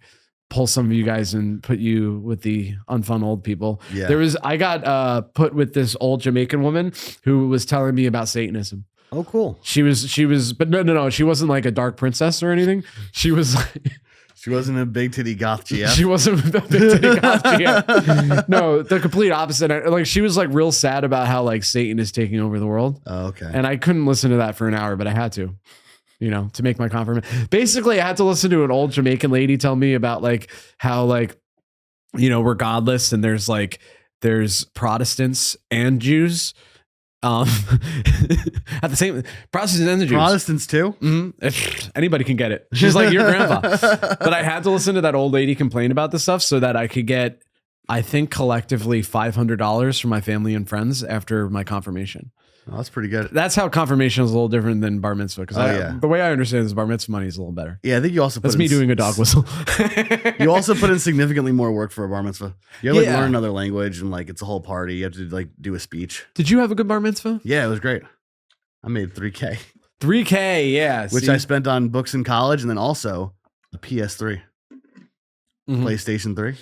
pull some of you guys and put you with the unfun old people." Yeah. I got put with this old Jamaican woman who was telling me about Satanism. Oh, cool. She was, but no, she wasn't like a dark princess or anything. She was like, She wasn't a big titty goth GF. she wasn't a big titty goth GF. No, the complete opposite. Like she was like real sad about how like Satan is taking over the world. Oh, okay. And I couldn't listen to that for an hour, but I had to, to make my confirmation. Basically, I had to listen to an old Jamaican lady tell me about like how like, we're godless and there's Protestants and Jews. At the same Protestants and the Jews. Protestants too? If anybody can get it. She's like your grandpa. But I had to listen to that old lady complain about this stuff so that I could get, I think, collectively $500 from my family and friends after my confirmation. Oh, that's pretty good. That's how confirmation is a little different than bar mitzvah. Because yeah. the way I understand is bar mitzvah money is a little better. Yeah, I think you also That's put me in, doing a dog whistle. You also put in significantly more work for a bar mitzvah. You have to like, Yeah. learn another language and like it's a whole party. You have to like do a speech. Did you have a good bar mitzvah? Yeah, it was great. I made $3K. $3K, yeah. which I spent on books in college, and then also a PS3, PlayStation 3.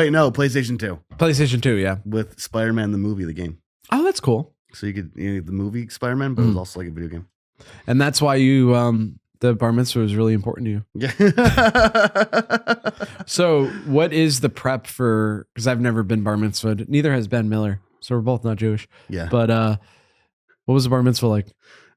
No, PlayStation 2. PlayStation 2, yeah. With Spider-Man the movie, the game. Oh, that's cool. So you could the movie Spider-Man, but it was also like a video game. And that's why you the bar mitzvah was really important to you. Yeah. So what is the prep for, because I've never been bar mitzvahed, neither has Ben Miller, so we're both not Jewish. Yeah. But what was the bar mitzvah like?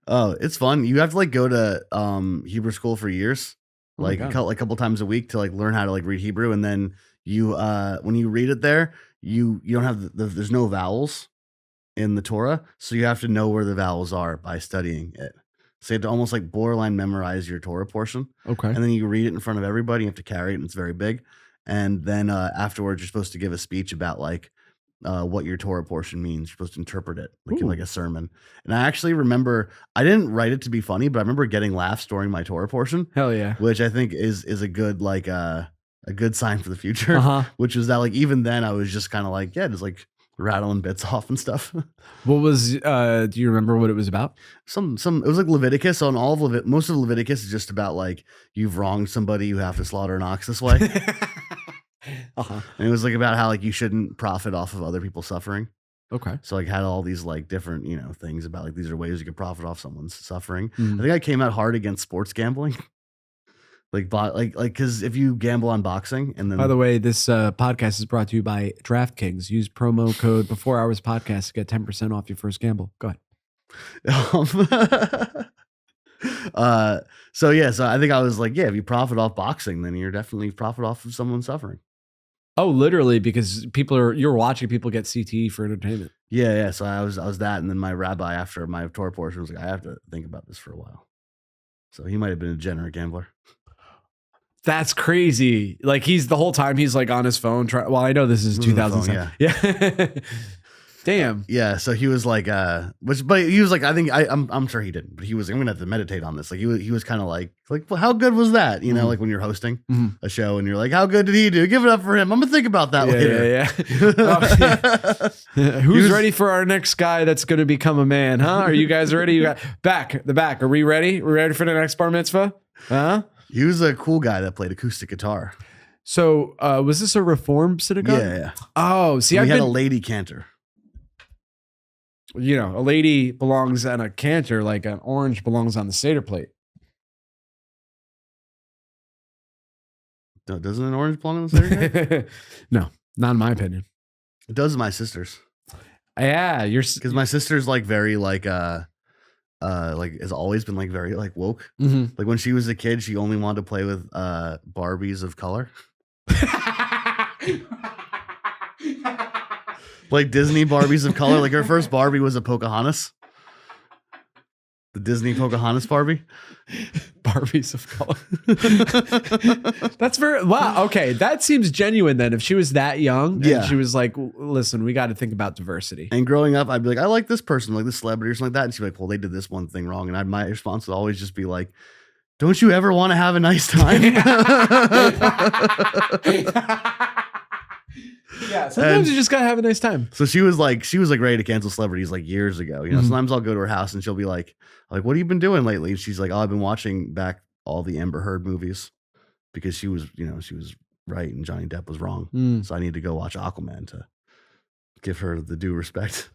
Oh, it's fun. You have to like go to Hebrew school for years, like a couple times a week to like learn how to like read Hebrew, and then you when you read it there, you don't have there's no vowels in the Torah, so you have to know where the vowels are by studying it. So you have to almost like borderline memorize your Torah portion. Okay. And then you read it in front of everybody. You have to carry it, and it's very big. And then afterwards, you're supposed to give a speech about like what your Torah portion means. You're supposed to interpret it like a sermon. And I actually remember, I didn't write it to be funny, but I remember getting laughs during my Torah portion. Hell yeah. Which I think is a good like a good sign for the future. Which was that like even then I was just kind of like, yeah, just like rattling bits off and stuff. What was do you remember what it was about? Some it was like Leviticus. On all of most of Leviticus is just about like you've wronged somebody, you have to slaughter an ox this way. And it was like about how like you shouldn't profit off of other people's suffering. Okay. So like had all these like different, things about like these are ways you could profit off someone's suffering. I think I came out hard against sports gambling. Like because if you gamble on boxing and then, by the way, this podcast is brought to you by DraftKings. Use promo code Before Hours Podcast to get 10% off your first gamble. Go ahead. So I think I was like, yeah, if you profit off boxing, then you're definitely profit off of someone suffering. Oh, literally, because you're watching people get CTE for entertainment. Yeah. So I was that, and then my rabbi after my Torah portion was like, I have to think about this for a while. So he might have been a degenerate gambler. That's crazy. Like he's the whole time he's like on his phone. Well, I know this is 2007. Yeah. Damn. Yeah. So he was like, but he was like, I'm sure he didn't, but he was, I'm gonna have to meditate on this. Like he was kind of like, well, how good was that? Like when you're hosting a show and you're like, how good did he do? Give it up for him. I'm gonna think about that later. Yeah. Who's ready for our next guy that's gonna become a man? Huh? Are you guys ready? You got the back. Are we ready? We're ready for the next bar mitzvah? Huh? He was a cool guy that played acoustic guitar. So was this a Reform synagogue? Yeah. Oh, see, we had a lady cantor. A lady belongs on a cantor like an orange belongs on the Seder plate. Doesn't an orange belong on the Seder plate? No, not in my opinion. It does my sister's. Yeah, because my sister's like very like has always been like very like woke. Like when she was a kid, she only wanted to play with Barbies of color. Like Disney Barbies of color. Like her first Barbie was a Pocahontas. The Disney Pocahontas Barbie. Barbies of color. That's very wow. Okay, that seems genuine then. If she was that young, and she was like, "Listen, we got to think about diversity." And growing up, I'd be like, "I like this person, like this celebrity or something like that," and she'd be like, "Well, they did this one thing wrong," and my response would always just be like, "Don't you ever want to have a nice time?" Yeah, sometimes you just gotta have a nice time. So she was like ready to cancel celebrities like years ago. Sometimes I'll go to her house and she'll be like, what have you been doing lately? And she's like, oh, I've been watching back all the Amber Heard movies because she was right and Johnny Depp was wrong. So I need to go watch Aquaman to give her the due respect.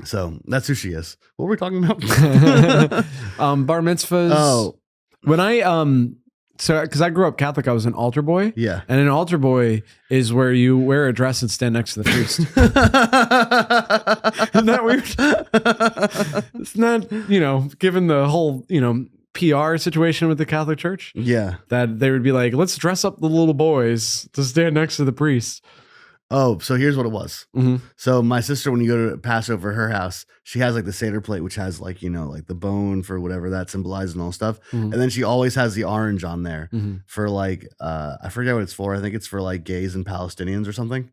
So that's who she is. What were we talking about? Bar mitzvahs. Oh, when I so, because I grew up Catholic, I was an altar boy. Yeah. And an altar boy is where you wear a dress and stand next to the priest. Isn't that weird? It's not, given the whole, PR situation with the Catholic Church. Yeah. That they would be like, let's dress up the little boys to stand next to the priest. Oh, so here's what it was. So my sister, when you go to Passover, her house, she has like the Seder plate, which has like, like the bone for whatever that symbolizes and all stuff. And then she always has the orange on there for like, I forget what it's for. I think it's for like gays and Palestinians or something.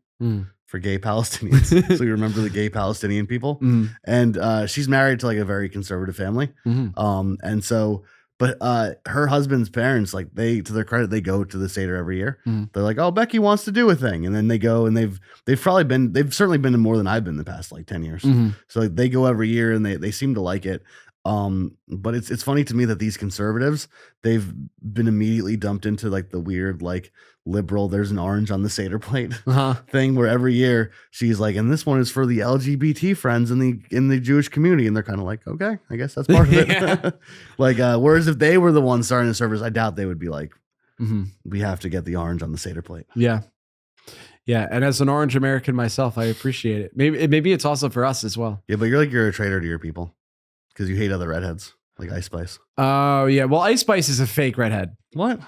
For gay Palestinians. So you remember the gay Palestinian people. And she's married to like a very conservative family. And so, But her husband's parents, like to their credit, they go to the Seder every year. Mhm. They're like, oh, Becky wants to do a thing, and then they go, and they've certainly been to more than I've been the past like 10 years. Mhm. So like, they go every year, and they seem to like it. But it's funny to me that these conservatives, they've been immediately dumped into like the weird like liberal, there's an orange on the Seder plate thing, where every year she's like, and this one is for the LGBT friends in the Jewish community, and they're kind of like, okay, I guess that's part of it. Yeah. Like whereas if they were the ones starting the service, I doubt they would be like, Mhm. we have to get the orange on the Seder plate. Yeah. Yeah. And as an orange American myself, I appreciate it. Maybe it's also for us as well. Yeah, but you're a traitor to your people because you hate other redheads like Ice Spice. Oh, yeah. Well, Ice Spice is a fake redhead. What?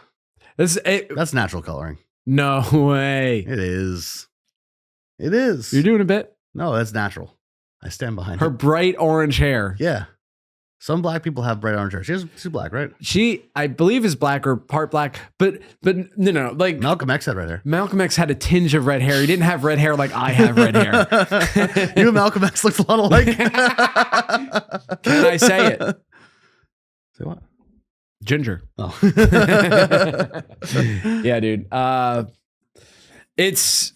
That's natural coloring. No way. It is. It is. You're doing a bit. No, that's natural. I stand behind Her it. bright orange hair. Yeah. Some black people have bright orange hair. She's black, right? She, I believe, is black or part black, but no, like Malcolm X had red hair. Malcolm X had a tinge of red hair. He didn't have red hair like I have red hair. You and Malcolm X looked a lot alike. Can I say it? Say what? Ginger. Oh. Yeah, dude. It's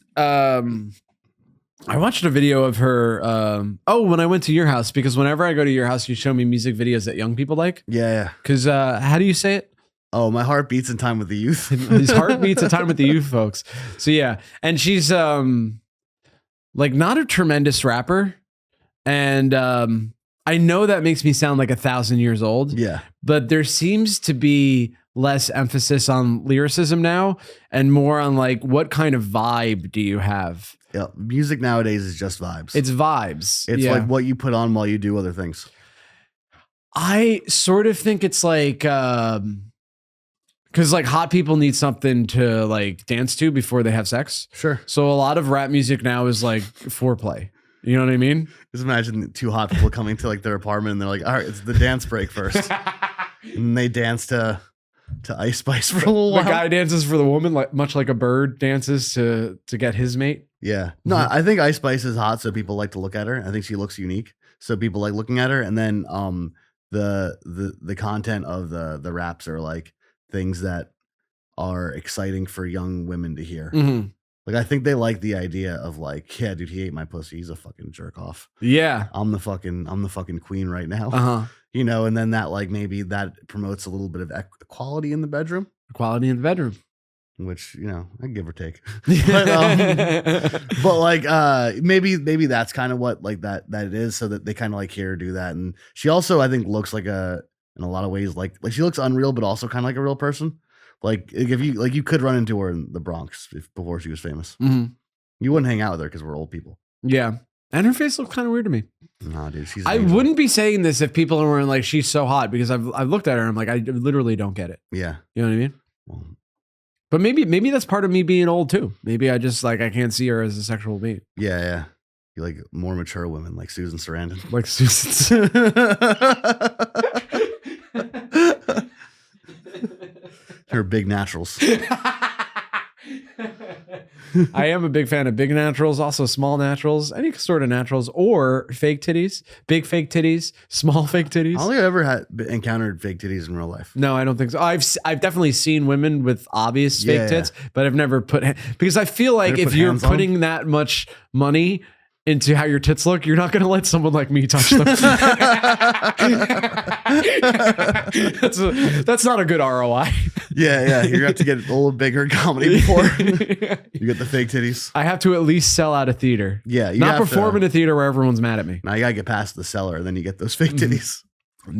I watched a video of her when I went to your house, because whenever I go to your house, you show me music videos that young people like. Yeah. Because how do you say it? Oh, my heart beats in time with the youth. His heart beats a time with the youth, folks. So yeah, and she's like not a tremendous rapper, and I know that makes me sound like 1,000 years old. Yeah. But there seems to be less emphasis on lyricism now and more on like, what kind of vibe do you have? Yeah. Music nowadays is just vibes. It's vibes. It's Yeah. like what you put on while you do other things. I sort of think it's like, because like hot people need something to like dance to before they have sex. Sure. So a lot of rap music now is like foreplay. You know what I mean? Just imagine two hot people coming to like their apartment and they're like, all right, it's the dance break first. And they dance to Ice Spice for a little while. The guy dances for the woman, like much like a bird dances to get his mate. Yeah. No, I think Ice Spice is hot, so people like to look at her. I think she looks unique, so people like looking at her. And then the content of the raps are like things that are exciting for young women to hear. Mm-hmm. Like I think they like the idea of like, yeah, dude, he ate my pussy. He's a fucking jerk off. Yeah. I'm the fucking queen right now. Uh-huh. You know, and then that like maybe that promotes a little bit of equality in the bedroom. Equality in the bedroom. Which, you know, I give or take. but like maybe that's kind of what like that it is, so that they kind of like hear her do that. And she also, I think, looks like in a lot of ways like she looks unreal, but also kind of like a real person. Like if you like, you could run into her in the Bronx before she was famous. Mm-hmm. You wouldn't hang out with her because we're old people. Yeah. And her face looks kind of weird to me. Nah, dude, she's I amazing. wouldn't be saying this if people weren't like, she's so hot, because I've looked at her and I'm like, I literally don't get it. Yeah. You know what I mean? Well, But maybe that's part of me being old too. Maybe I just like, I can't see her as a sexual being. yeah. You like more mature women like Susan Sarandon. Like Susan. Her big naturals. I am a big fan of big naturals, also small naturals, any sort of naturals, or fake titties, big fake titties, small fake I titties. don't think I've ever encountered fake titties in real life. No, I don't think so. I've definitely seen women with obvious fake tits, but I've never because I feel like if you're putting that much money into how your tits look, you're not going to let someone like me touch them. That's not a good ROI. Yeah. You're going to have to get a little bigger comedy before you get the fake titties. I have to at least sell out a theater. Yeah. Not perform in a theater where everyone's mad at me. Now you got to get past the cellar and then you get those fake titties.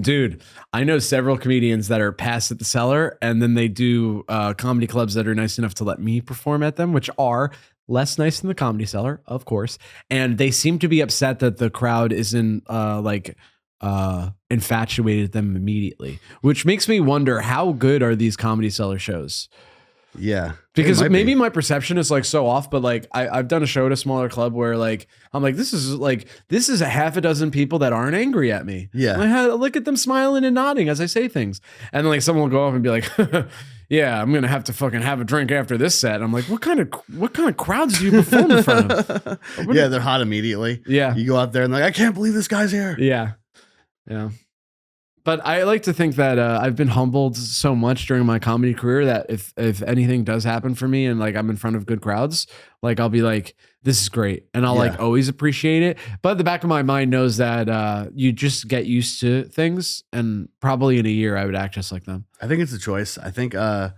Dude, I know several comedians that are passed at the cellar, and then they do comedy clubs that are nice enough to let me perform at them, which are less nice than the Comedy Cellar, of course. And they seem to be upset that the crowd isn't infatuated with them immediately, which makes me wonder, how good are these Comedy Cellar shows? Yeah. Because maybe my perception is like so off, but like I've done a show at a smaller club where like I'm like, this is a half a dozen people that aren't angry at me. Yeah. And look at them smiling and nodding as I say things. And then like someone will go up and be like, yeah, I'm gonna have to fucking have a drink after this set. I'm like, what kind of crowds do you perform in front of? Yeah, they're hot immediately. Yeah. You go out there and like, I can't believe this guy's here. Yeah. Yeah. But I like to think that I've been humbled so much during my comedy career that if anything does happen for me and like I'm in front of good crowds, like I'll be like, this is great. And I'll like always appreciate it. But the back of my mind knows that you just get used to things, and probably in a year I would act just like them. I think it's a choice. I think I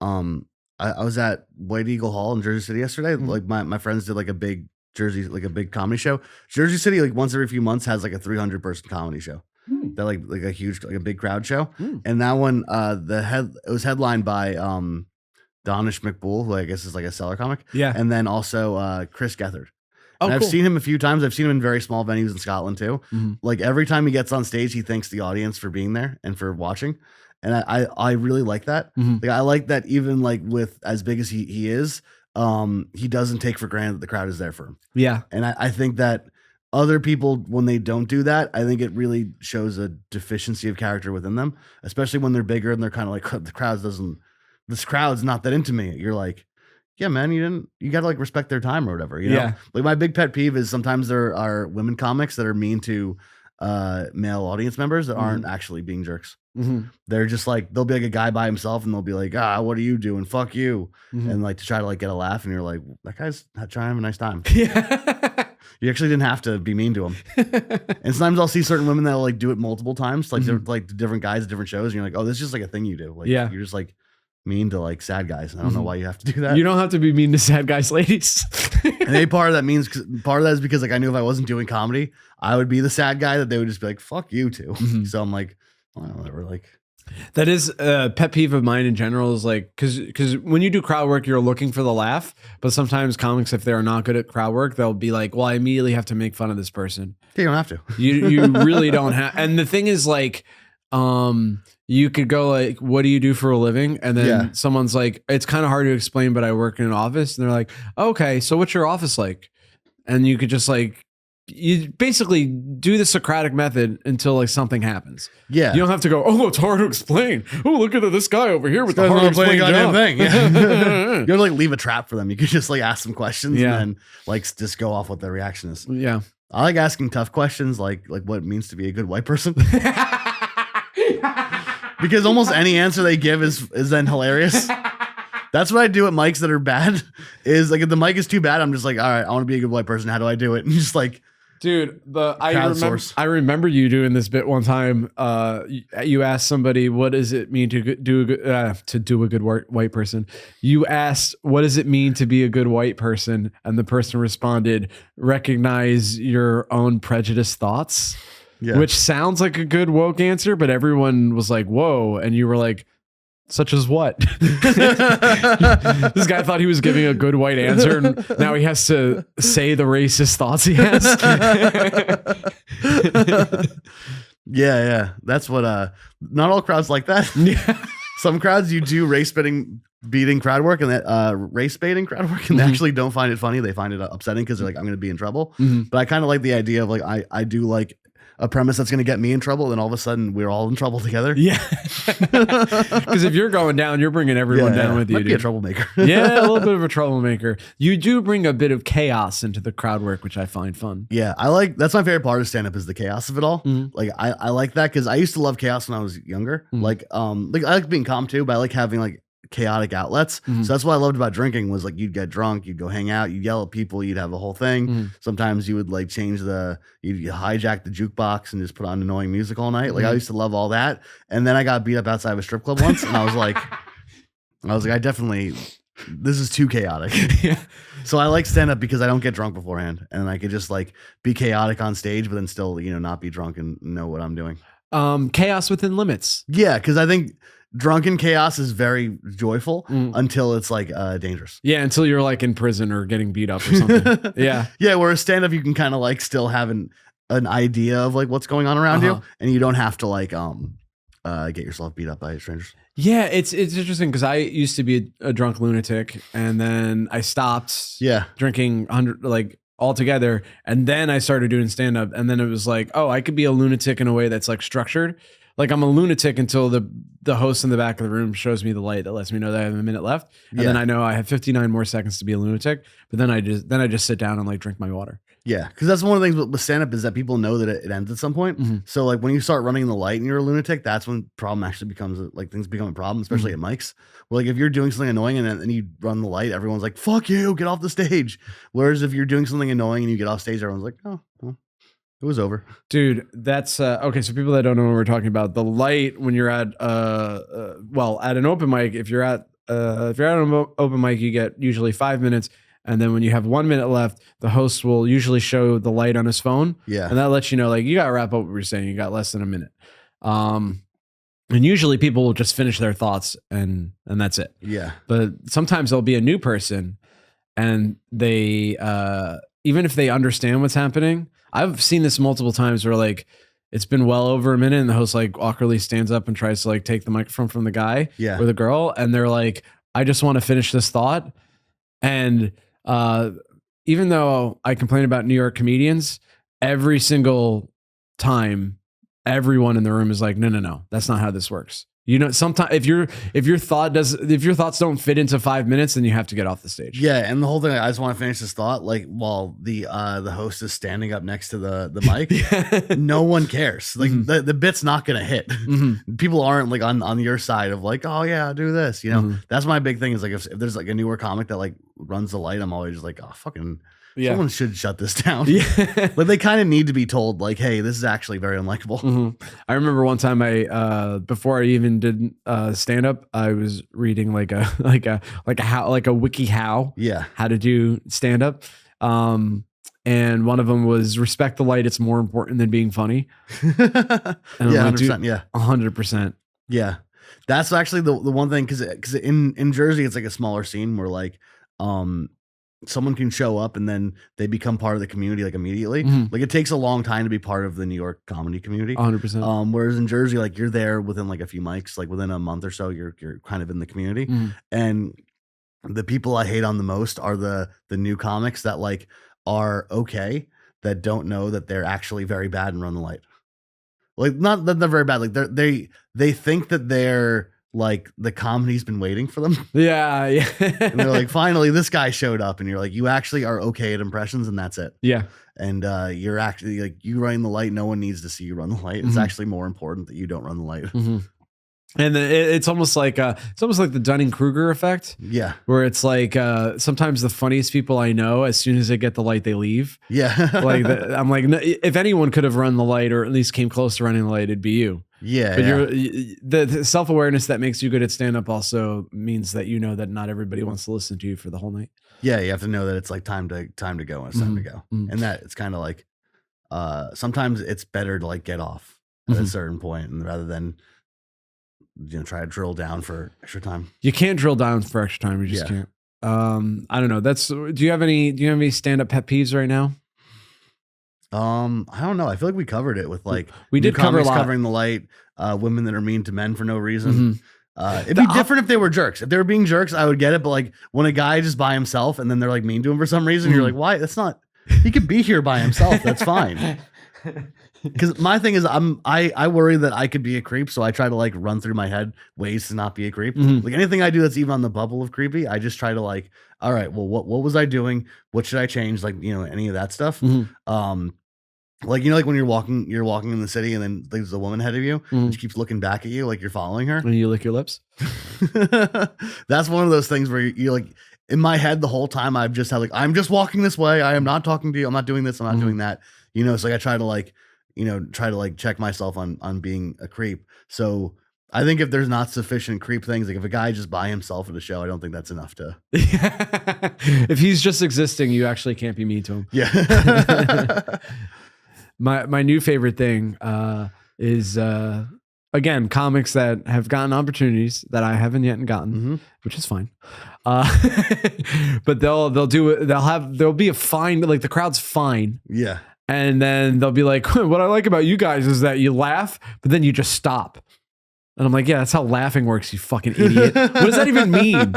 was at White Eagle Hall in Jersey City yesterday. Like my friends did like a big like a big comedy show. Jersey City, like once every few months, has like a 300-person comedy show. That like a huge, like a big crowd show. And that one, it was headlined by Donish McBool, who I guess is like a seller comic. Yeah. And then also Chris Gethard. Oh, and I've cool. seen him a few times. I've seen him in very small venues in Scotland too. Like every time he gets on stage, he thanks the audience for being there and for watching. And I really like that. Like I like that even like with as big as he is, he doesn't take for granted that the crowd is there for him. Yeah. And I think that other people, when they don't do that, I think it really shows a deficiency of character within them, especially when they're bigger and they're kind of like, this crowd's not that into me. You're like, yeah, man, you got to like respect their time or whatever, you know? Yeah. Like my big pet peeve is sometimes there are women comics that are mean to male audience members that aren't actually being jerks. They're just like, they'll be like a guy by himself and they'll be like, what are you doing? Fuck you. And like to try to like get a laugh. And you're like, that guy's not trying to have a nice time. Yeah. You actually didn't have to be mean to him. And sometimes I'll see certain women that'll like do it multiple times, like they're like different guys at different shows. And you're like, oh, this is just like a thing you do. Like, Yeah. you're just like mean to like sad guys. And I don't know why you have to do that. You don't have to be mean to sad guys, ladies. And part of that is because like I knew if I wasn't doing comedy, I would be the sad guy that they would just be like, fuck you too. So I'm like, whatever, like. That is a pet peeve of mine in general, is like, because when you do crowd work, you're looking for the laugh. But sometimes comics, if they're not good at crowd work, they'll be like, well, I immediately have to make fun of this person. Yeah, you don't have to. You really don't have. And the thing is like, you could go like, what do you do for a living? And then someone's like, it's kind of hard to explain, but I work in an office. And they're like, okay, so what's your office like? And you could just like, you basically do the Socratic method until like something happens. Yeah. You don't have to go, oh, it's hard to explain. Oh, look at this guy over here with the hard to explain job. Thing. Yeah. You don't like leave a trap for them. You could just like ask them questions and then like just go off what their reaction is. Yeah. I like asking tough questions like what it means to be a good white person. Because almost any answer they give is then hilarious. That's what I do at mics that are bad. Is like if the mic is too bad, I'm just like, all right, I want to be a good white person. How do I do it? And just like, dude, I remember you doing this bit one time. You asked somebody, "What does it mean to do a good white person?" You asked, "What does it mean to be a good white person?" And the person responded, "Recognize your own prejudiced thoughts." Yeah. Which sounds like a good woke answer, but everyone was like, "Whoa!" And you were like, such as what? This guy thought he was giving a good white answer, and now he has to say the racist thoughts he has. Yeah. That's what not all crowds like that. Yeah. Some crowds you do race beating crowd work and that race baiting crowd work, and they actually don't find it funny. They find it upsetting because they're like, I'm gonna be in trouble. But I kind of like the idea of like I do like a premise that's going to get me in trouble, and all of a sudden we're all in trouble together. Yeah. Because if you're going down, you're bringing everyone down with you. Might be a troublemaker. Yeah, a little bit of a troublemaker. You do bring a bit of chaos into the crowd work, which I find fun. Yeah, that's my favorite part of stand-up is the chaos of it all. Like I like that because I used to love chaos when I was younger. Like I like being calm too, but I like having like chaotic outlets. So that's what I loved about drinking was like you'd get drunk, you'd go hang out, you'd yell at people, you'd have a whole thing. Sometimes you would like you'd hijack the jukebox and just put on annoying music all night. Like I used to love all that. And then I got beat up outside of a strip club once and I was like this is too chaotic. Yeah. So I like stand up because I don't get drunk beforehand and I could just like be chaotic on stage, but then still, not be drunk and know what I'm doing. Chaos within limits. Yeah. Cause I think drunken chaos is very joyful until it's like dangerous. Yeah, until you're like in prison or getting beat up or something. Yeah. Yeah, whereas stand up you can kind of like still have an idea of like what's going on around you, and you don't have to like get yourself beat up by strangers. Yeah, it's interesting because I used to be a drunk lunatic and then I stopped drinking altogether, and then I started doing stand up, and then it was like, oh, I could be a lunatic in a way that's like structured. like I'm a lunatic until the host in the back of the room shows me the light that lets me know that I have a minute left, and then I know I have 59 more seconds to be a lunatic. But then I just sit down and like drink my water. Yeah, because that's one of the things with stand up is that people know that it ends at some point. So like when you start running the light and you're a lunatic, that's when problem actually becomes like things become a problem, especially at mics. Where like if you're doing something annoying and then you run the light, everyone's like, "Fuck you, get off the stage." Whereas if you're doing something annoying and you get off stage, everyone's like, "Oh, well, it was over." Dude, that's okay. So people that don't know what we're talking about, the light when you're at at an open mic, if you're at an open mic, you get usually 5 minutes. And then when you have 1 minute left, the host will usually show the light on his phone. Yeah. And that lets you know, like, you got to wrap up what we're saying. You got less than a minute. And usually people will just finish their thoughts and that's it. Yeah. But sometimes there'll be a new person and they, even if they understand what's happening, I've seen this multiple times where like, it's been well over a minute and the host like awkwardly stands up and tries to like take the microphone from the guy or the girl. And they're like, I just want to finish this thought. And, even though I complain about New York comedians, every single time, everyone in the room is like, no, that's not how this works. You know, sometimes if your thoughts don't fit into 5 minutes, then you have to get off the stage. Yeah, and the whole thing, I just want to finish this thought. Like while the host is standing up next to the mic, no one cares. Like the bit's not gonna hit. People aren't like on your side of like, oh yeah, I'll do this. You know, that's my big thing. Is like if there's like a newer comic that like runs the light, I'm always just like, oh fucking. Someone should shut this down. Like they kind of need to be told, like, "Hey, this is actually very unlikable." I remember one time before I even did stand up, I was reading like a wiki how to do stand up. And one of them was respect the light. It's more important than being funny. And 100%. Yeah, 100%. Yeah, that's actually the one thing because in Jersey it's like a smaller scene where like someone can show up and then they become part of the community like immediately. Like it takes a long time to be part of the New York comedy community. 100%. Whereas in Jersey, like you're there within like a few mics, like within a month or so, you're kind of in the community. And the people I hate on the most are the new comics that like are okay, that don't know that they're actually very bad and run the light. Like not that they're very bad. Like they think that they're like the comedy's been waiting for them. Yeah. And they're like, finally, this guy showed up, and you're like, you actually are okay at impressions, and that's it. Yeah. And you're actually like, you running the light. No one needs to see you run the light. It's actually more important that you don't run the light. And it's almost like the Dunning-Kruger effect. Yeah. Where it's like sometimes the funniest people I know, as soon as they get the light, they leave. Yeah. Like I'm like, if anyone could have run the light or at least came close to running the light, it'd be you. Yeah. But the self-awareness that makes you good at stand-up also means that you know that not everybody wants to listen to you for the whole night. Yeah, you have to know that it's like time to go and it's time to go. And that it's kind of like sometimes it's better to like get off at a certain point and rather than try to drill down for extra time. You can't drill down for extra time. You just can't. I don't know. Do you have any stand-up pet peeves right now? I don't know. I feel like we covered it with like we did cover a lot. Covering the light, women that are mean to men for no reason. It'd be different if they were jerks. If they were being jerks, I would get it. But like when a guy just by himself and then they're like mean to him for some reason, you're like, why? That's not. He could be here by himself. That's fine. Because my thing is, I worry that I could be a creep, so I try to like run through my head ways to not be a creep. Like anything I do that's even on the bubble of creepy, I just try to like, all right, well, what was I doing? What should I change? Like any of that stuff. Like like when you're walking in the city and then there's a woman ahead of you and she keeps looking back at you like you're following her. And you lick your lips. That's one of those things where you're like in my head the whole time I've just had like I'm just walking this way. I am not talking to you. I'm not doing this. I'm not doing that. So like I try to like check myself on being a creep. So I think if there's not sufficient creep things, like if a guy just by himself at a show, I don't think that's enough to. If he's just existing, you actually can't be mean to him. Yeah. My new favorite thing is again comics that have gotten opportunities that I haven't yet gotten, which is fine. But there'll be a fine, like the crowd's fine. Yeah. And then they'll be like, what I like about you guys is that you laugh, but then you just stop. And I'm like, yeah, that's how laughing works, you fucking idiot. What does that even mean?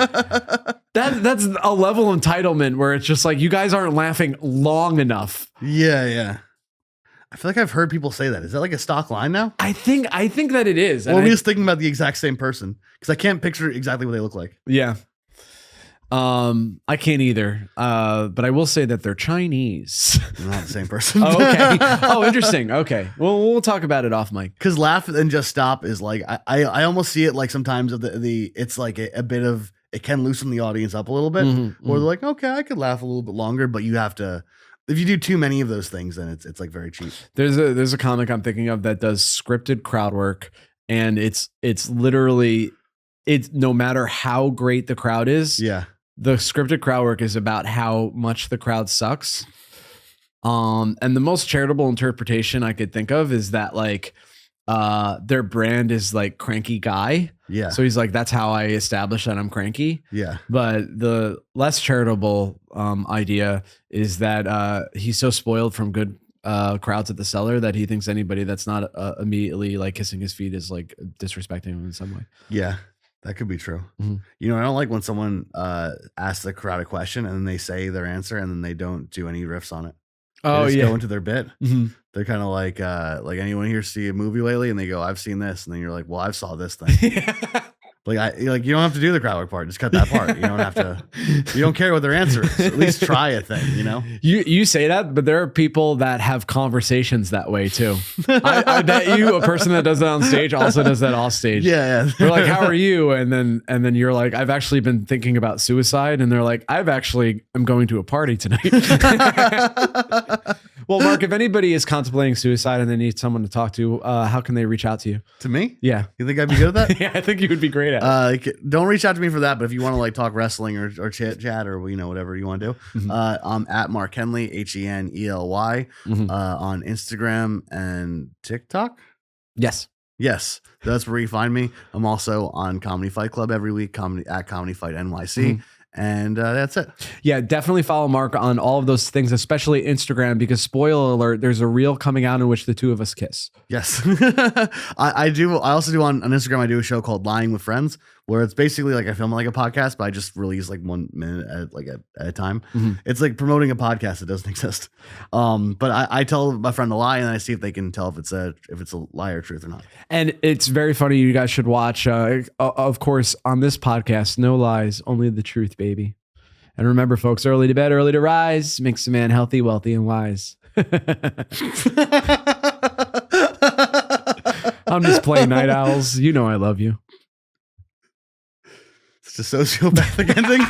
That's a level of entitlement where it's just like, you guys aren't laughing long enough. Yeah, yeah. I feel like I've heard people say that. Is that like a stock line now? I think that it is. Or are we just thinking about the exact same person? Because I can't picture exactly what they look like. Yeah. I can't either. But I will say that they're Chinese. They're not the same person. Oh, okay. Oh, interesting. Okay. Well, we'll talk about it off mic. Because laugh and just stop is like I almost see it like sometimes of the it's like a bit of it can loosen the audience up a little bit. Or they're like, okay, I could laugh a little bit longer, but you have to. If you do too many of those things, then it's like very cheap. There's a comic I'm thinking of that does scripted crowd work, and it's literally no matter how great the crowd is. Yeah. The scripted crowd work is about how much the crowd sucks. And the most charitable interpretation I could think of is that like their brand is like cranky guy. Yeah. So he's like, that's how I establish that I'm cranky. Yeah. But the less charitable idea is that he's so spoiled from good crowds at the Cellar that he thinks anybody that's not immediately like kissing his feet is like disrespecting him in some way. Yeah. That could be true. Mm-hmm. You know, I don't like when someone asks the crowd a question and then they say their answer and then they don't do any riffs on it. They just go into their bit. Mm-hmm. They're kind of like anyone here see a movie lately and they go, I've seen this. And then you're like, well, I saw this thing. You don't have to do the crowd work part. Just cut that part. You don't have to, you don't care what their answer is. At least try a thing, you know? You say that, but there are people that have conversations that way too. I bet you a person that does that on stage also does that off stage. Yeah. They're like, how are you? And then you're like, I've actually been thinking about suicide. And they're like, I'm going to a party tonight. Well, Mark, if anybody is contemplating suicide and they need someone to talk to, how can they reach out to you? To me? Yeah. You think I'd be good at that? Yeah, I think you would be great at it. Don't reach out to me for that, but if you want to like talk wrestling or chat or whatever you want to do, I'm at Mark Henely, Henely, on Instagram and TikTok. Yes, that's where you find me. I'm also on Comedy Fight Club every week, at Comedy Fight NYC. And that's it. Yeah, definitely follow Mark on all of those things, especially Instagram, because spoiler alert, there's a reel coming out in which the two of us kiss. Yes. I do. I also do on Instagram, I do a show called Lying with Friends, where it's basically like I film like a podcast, but I just release like 1 minute at a time. It's like promoting a podcast that doesn't exist. But I tell my friend a lie and I see if they can tell if it's a lie or truth or not. And it's very funny. You guys should watch. Of course, on this podcast, no lies, only the truth, baby. And remember, folks, early to bed, early to rise makes a man healthy, wealthy, and wise. I'm just playing Night Owls. You know I love you. It's a sociopathic ending.